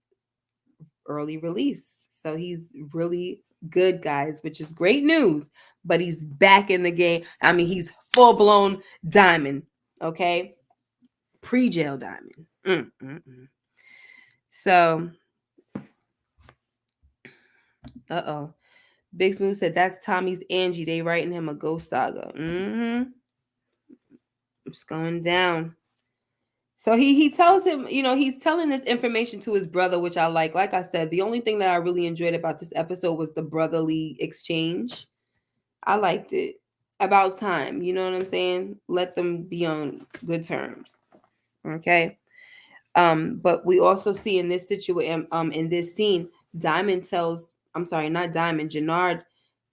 early release. So he's really good, guys, which is great news. But he's back in the game. I mean, he's full blown Diamond. Okay, pre-jail Diamond. So, Big Smooth said that's Tommy's Angie. They writing him a ghost saga. It's going down. So he tells him, you know, he's telling this information to his brother, which I like. Like I said, the only thing that I really enjoyed about this episode was the brotherly exchange. I liked it. About time, you know what I'm saying? Let them be on good terms. Okay. But we also see in this situation, in this scene, Janard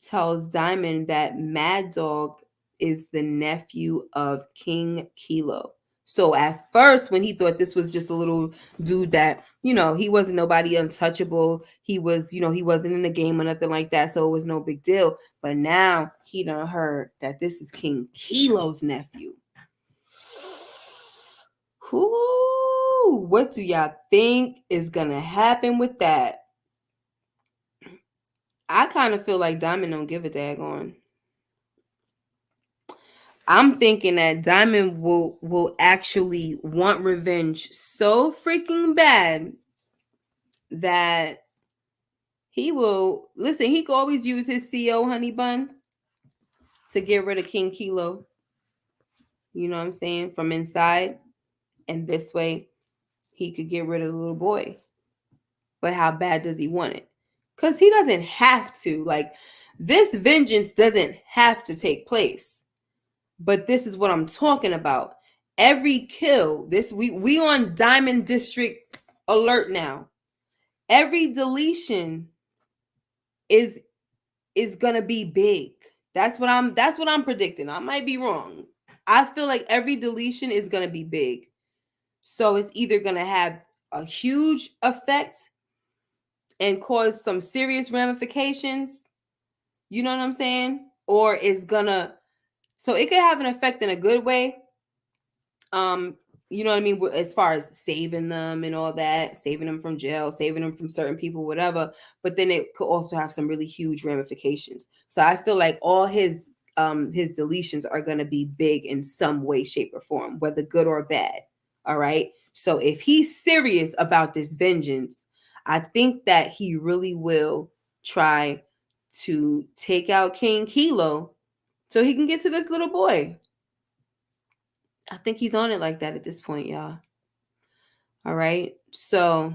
tells Diamond that Mad Dog is the nephew of King Kilo. So at first, when he thought this was just a little dude that, you know, he wasn't nobody untouchable. He was, you know, he wasn't in the game or nothing like that. So it was no big deal. But now he done heard that this is King Kilo's nephew. Whoo, what do y'all think is gonna happen with that? I kind of feel like Diamond don't give a daggone. I'm thinking that Diamond will actually want revenge so freaking bad that he will listen. He could always use his CO honey bun to get rid of King Kilo. You know what I'm saying? From inside, and this way he could get rid of the little boy. But how bad does he want it? Because he doesn't have to. Like, this vengeance doesn't have to take place. But this is what I'm talking about. Every kill, we on Diamond District alert now. Every deletion is gonna be big. That's what I'm predicting. I might be wrong. I feel like every deletion is gonna be big. So it's either gonna have a huge effect and cause some serious ramifications, you know what I'm saying? Or it's gonna, so it could have an effect in a good way. You know what I mean? As far as saving them and all that, saving them from jail, saving them from certain people, whatever. But then it could also have some really huge ramifications. So I feel like all his deletions are gonna be big in some way, shape, or form, whether good or bad. All right. So if he's serious about this vengeance, I think that he really will try to take out King Kilo so he can get to this little boy. I think he's on it like that at this point, y'all. All right. So,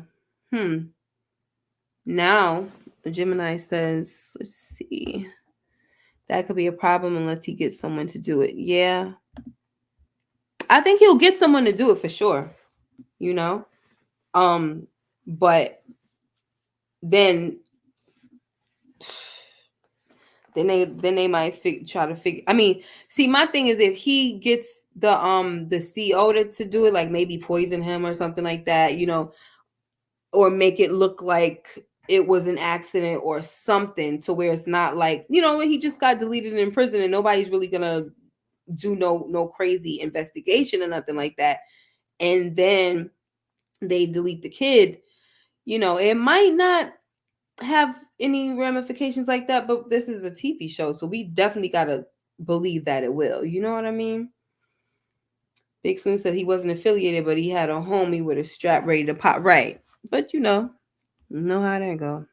now Gemini says, let's see. That could be a problem unless he gets someone to do it. Yeah. I think he'll get someone to do it for sure. You know? But then they might try to figure. I mean, see, my thing is if he gets the CO to do it, like maybe poison him or something like that, you know, or make it look like it was an accident or something, to where it's not like, you know, when he just got deleted in prison and nobody's really gonna do no crazy investigation or nothing like that, and then they delete the kid, you know, it might not have any ramifications like that, but this is a TV show, so we definitely gotta believe that it will. You know what I mean? Big Smooth said he wasn't affiliated, but he had a homie with a strap ready to pop. Right, but you know how that go.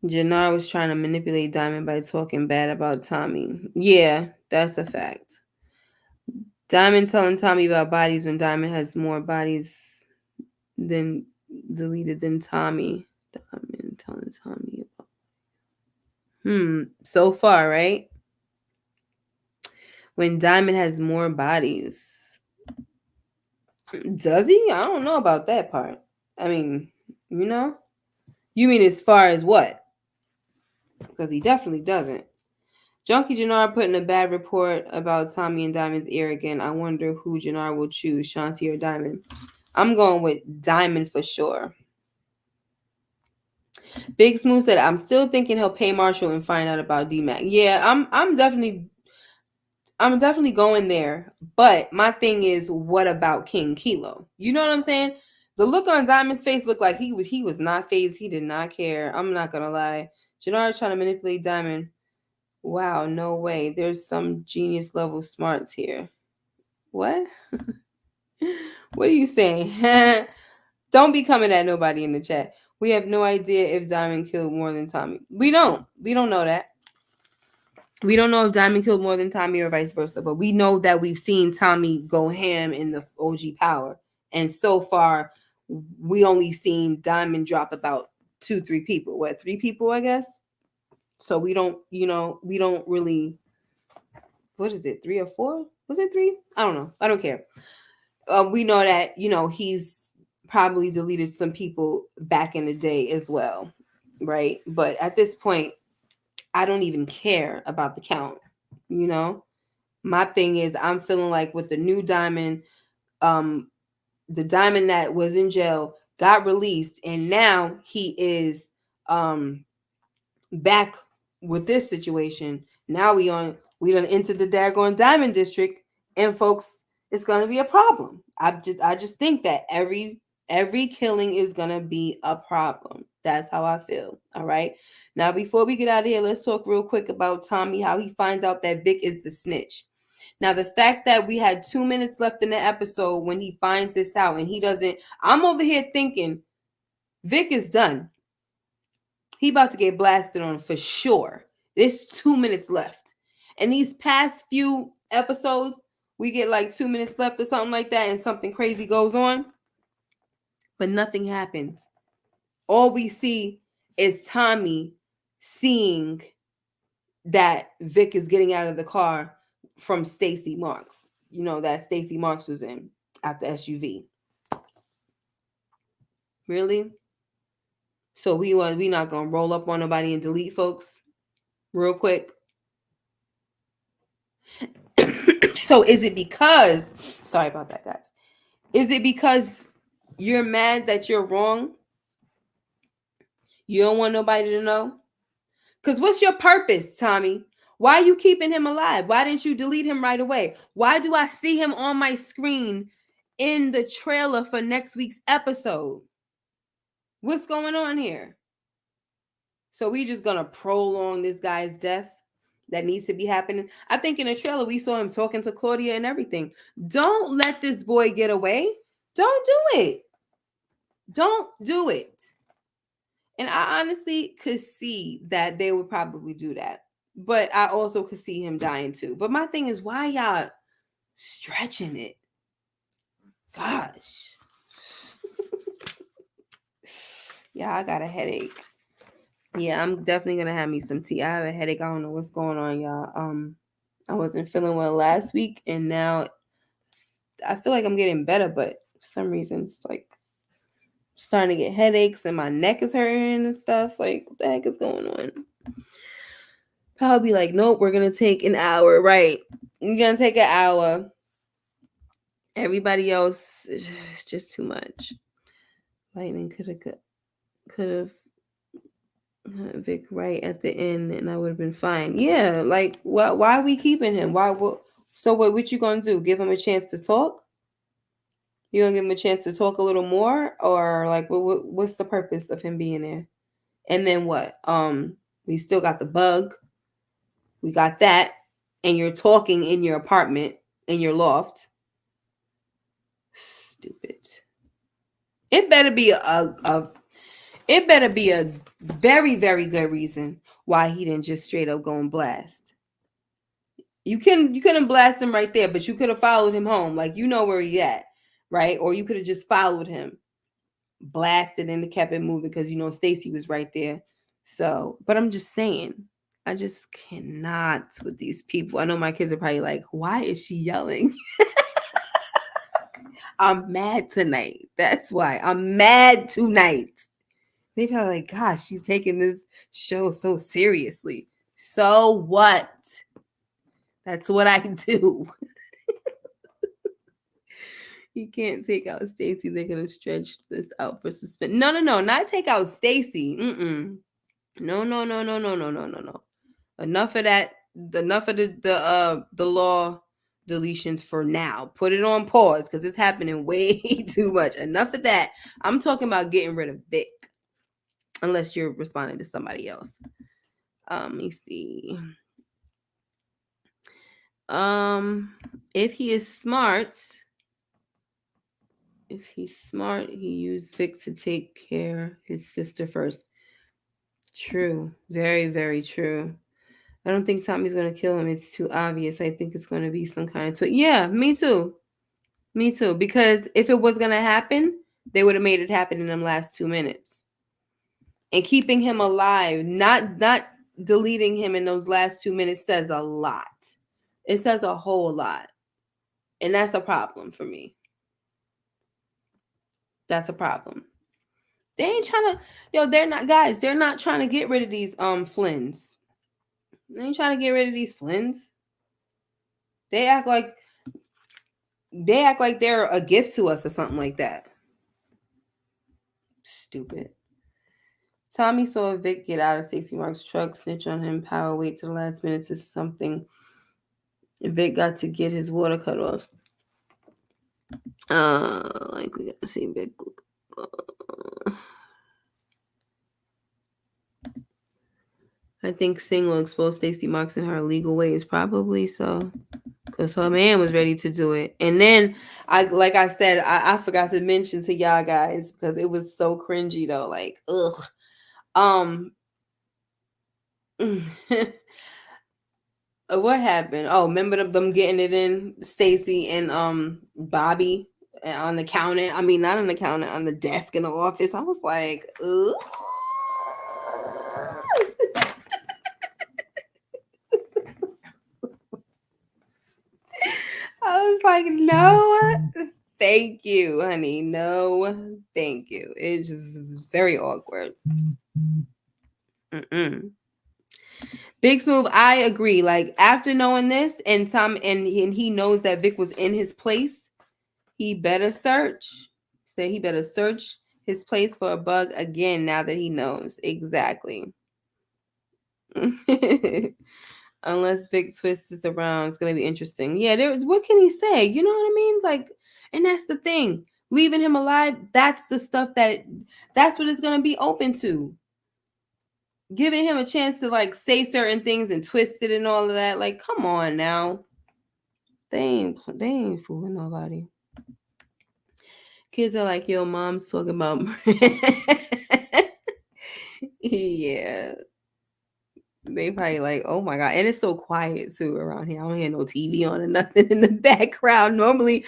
Janard was trying to manipulate Diamond by talking bad about Tommy. Yeah, that's a fact. Diamond telling Tommy about bodies when Diamond has more bodies than deleted than Tommy. Diamond telling Tommy about. So far, right? When Diamond has more bodies. Does he? I don't know about that part. I mean, you know? You mean as far as what? Because he definitely doesn't. Junkie Janard putting a bad report about Tommy and Diamond's ear again. I wonder who Janard will choose, Shanti or Diamond. I'm going with Diamond for sure. Big Smooth said, I'm still thinking he'll pay Marshall and find out about D-Mac. Yeah, I'm definitely going there. But my thing is, what about King Kilo? You know what I'm saying? The look on Diamond's face looked like he was not fazed. He did not care. I'm not gonna lie. Janard's trying to manipulate Diamond. Wow, no way. There's some genius level smarts here. What? What are you saying? Don't be coming at nobody in the chat. We have no idea if Diamond killed more than Tommy. We don't know that. We don't know if Diamond killed more than Tommy or vice versa, but we know that we've seen Tommy go ham in the OG Power. And so far, we only seen Diamond drop about 2-3 people. What, 3 people, I guess? So we don't really, what is it, 3 or 4? Was it 3? I don't know. I don't care. We know that, he's probably deleted some people back in the day as well, right? But at this point, I don't even care about the count, My thing is, I'm feeling like with the new Diamond, the Diamond that was in jail got released, and now he is back with this situation. Now we done entered the daggone Diamond District, and folks, it's gonna be a problem. I just think that every killing is gonna be a problem. That's how I feel. All right. Now, before we get out of here, let's talk real quick about Tommy, how he finds out that Vic is the snitch. Now, the fact that we had 2 minutes left in the episode when he finds this out and he doesn't, I'm over here thinking Vic is done. He about to get blasted on for sure. There's 2 minutes left. And these past few episodes, we get like 2 minutes left or something like that, and something crazy goes on. But nothing happens. All we see is Tommy seeing that Vic is getting out of the car from Stacy Marks. That Stacy Marks was in at the SUV. Really? So we not gonna roll up on nobody and delete folks real quick. So is it because, sorry about that, guys. Is it because you're mad that you're wrong? You don't want nobody to know? Because what's your purpose, Tommy? Why are you keeping him alive? Why didn't you delete him right away? Why do I see him on my screen in the trailer for next week's episode? What's going on here? So we just gonna prolong this guy's death that needs to be happening? I think in the trailer we saw him talking to Claudia and everything. Don't let this boy get away. Don't do it. Don't do it. And I honestly could see that they would probably do that. But I also could see him dying too. But my thing is, why y'all stretching it? Gosh. Yeah, I got a headache. Yeah, I'm definitely gonna have me some tea. I have a headache. I don't know what's going on, y'all. I wasn't feeling well last week, and now I feel like I'm getting better, but for some reason it's like starting to get headaches and my neck is hurting and stuff. Like, what the heck is going on? Probably like, nope, we're gonna take an hour, right? We're gonna take an hour. Everybody else, it's just too much. Lightning could have Vic right at the end, and I would have been fine. Yeah, like why are we keeping him? Why? So what you gonna do? Give him a chance to talk? You gonna give him a chance to talk a little more, or like what's the purpose of him being there? And then what? We still got the bug. We got that, and you're talking in your apartment in your loft. Stupid. It better be it better be a very, very good reason why he didn't just straight up go and blast. You couldn't blast him right there, but you could have followed him home. Like, you know where he at, right? Or you could have just followed him, blasted and kept it moving because you know Stacy was right there. So, but I'm just saying, I just cannot with these people. I know my kids are probably like, why is she yelling? I'm mad tonight. That's why I'm mad tonight. They probably like, gosh, she's taking this show so seriously. So what? That's what I do. You can't take out Stacy. They're gonna stretch this out for suspense. No, not take out Stacy. No. Enough of that. Enough of the law deletions for now. Put it on pause because it's happening way too much. Enough of that. I'm talking about getting rid of Vic. Unless you're responding to somebody else. Let me see. If he is smart, he used Vic to take care his sister first. True. Very, very true. I don't think Tommy's gonna kill him. It's too obvious. I think it's gonna be some kind of yeah, me too. Me too. Because if it was gonna happen, they would have made it happen in them last 2 minutes. And keeping him alive, not deleting him in those last 2 minutes says a lot. It says a whole lot. And that's a problem for me. That's a problem. They ain't trying to, they're not, guys, they're not trying to get rid of these Flynns. They ain't trying to get rid of these Flynns. They act like they're a gift to us or something like that. Stupid. Tommy saw Vic get out of Stacy Mark's truck, snitch on him, power wait to the last minutes is something. Vic got to get his water cut off. Like we got to see Vic. I think Singh will expose Stacy Marks in her illegal ways, probably so, because her man was ready to do it. And then like I said, I forgot to mention to y'all guys because it was so cringy though. Like, ugh. What happened? Oh, remember them getting it in, Stacy and Bobby on the counter. I mean, not on the counter, on the desk in the office. I was like, ugh. I was like, no, thank you, honey. No, thank you. It's just very awkward. Big Smooth, I agree. Like, after knowing this and he knows that Vic was in his place, he better search. Say he better search his place for a bug again now that he knows. Exactly. Unless Vic twists this around, it's gonna be interesting. Yeah, what can he say? You know what I mean? Like, and that's the thing. Leaving him alive, that's the stuff that's what it's gonna be open to. Giving him a chance to like say certain things and twist it and all of that. Like, come on now. They ain't fooling nobody. Kids are like, yo, mom's talking about yeah. They probably like, oh my god, and it's so quiet too around here. I don't hear no TV on or nothing in the background. Normally,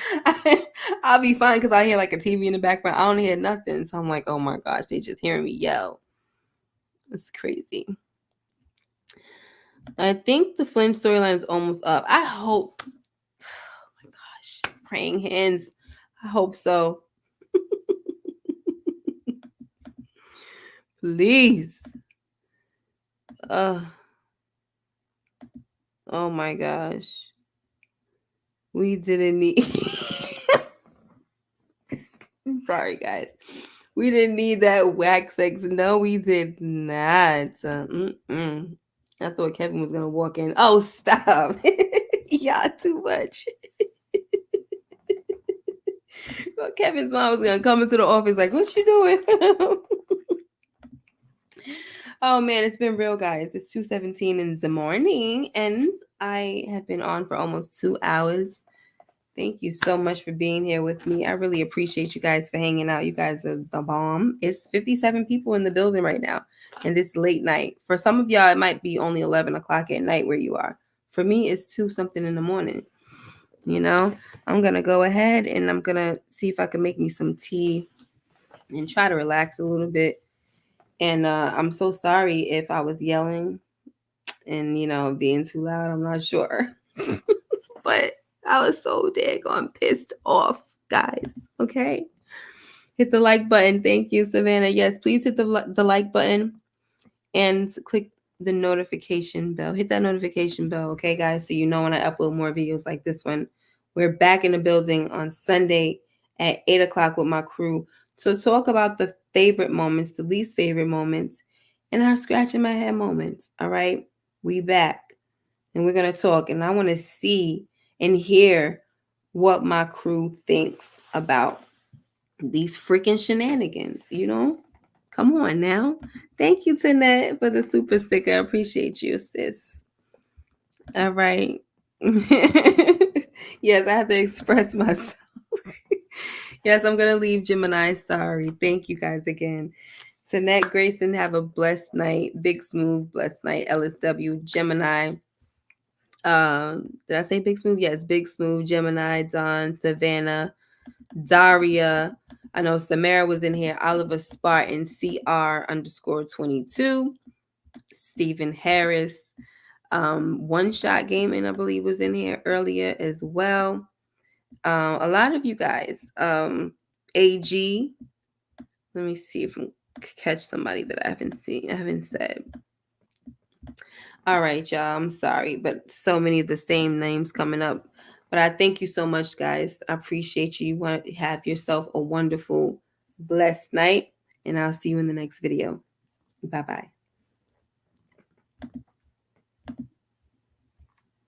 I'll be fine because I hear like a TV in the background. I don't hear nothing, so I'm like, oh my gosh, they just hearing me yell. It's crazy. I think the Flynn storyline is almost up. I hope. Oh my gosh. Praying hands. I hope so. Please. Uh, oh my gosh. We didn't need. I'm sorry, guys. We didn't need that whack sex. No, we did not. I thought Kevin was gonna walk in. Oh, stop! Y'all too much. Well, Kevin's mom was gonna come into the office like, "What you doing?" Oh man, it's been real, guys. It's 2:17 in the morning, and I have been on for almost 2 hours. Thank you so much for being here with me. I really appreciate you guys for hanging out. You guys are the bomb. It's 57 people in the building right now, and this late night. For some of y'all, it might be only 11 o'clock at night where you are. For me, it's 2 something in the morning. You know, I'm gonna go ahead and I'm gonna see if I can make me some tea and try to relax a little bit. And I'm so sorry if I was yelling and being too loud. I'm not sure, but I was so daggone pissed off, guys. Okay, hit the like button. Thank you, Savannah. Yes, please hit the like button and click the notification bell. Hit that notification bell, okay, guys, so you know when I upload more videos like this one. We're back in the building on Sunday at 8 o'clock with my crew to talk about the favorite moments, the least favorite moments, and our scratching my head moments. All right, we back, and we're gonna talk, and I want to see and hear what my crew thinks about these freaking shenanigans. Come on now. Thank you, Tanette, for the super sticker. I appreciate you, sis. All right. Yes, I have to express myself. Yes, I'm going to leave Gemini. Sorry. Thank you guys again. Tanette, Grayson, have a blessed night. Big Smooth, blessed night. LSW, Gemini. Did I say Big Smooth? Yes, Big Smooth, Gemini, Don, Savannah, Daria. I know Samara was in here. Oliver Spartan, CR_22. Stephen Harris. One Shot Gaming, I believe, was in here earlier as well. A lot of you guys. AG. Let me see if I can catch somebody that I haven't seen. I haven't said. All right, y'all. I'm sorry, but so many of the same names coming up. But I thank you so much, guys. I appreciate you. You want to have yourself a wonderful, blessed night. And I'll see you in the next video. Bye-bye.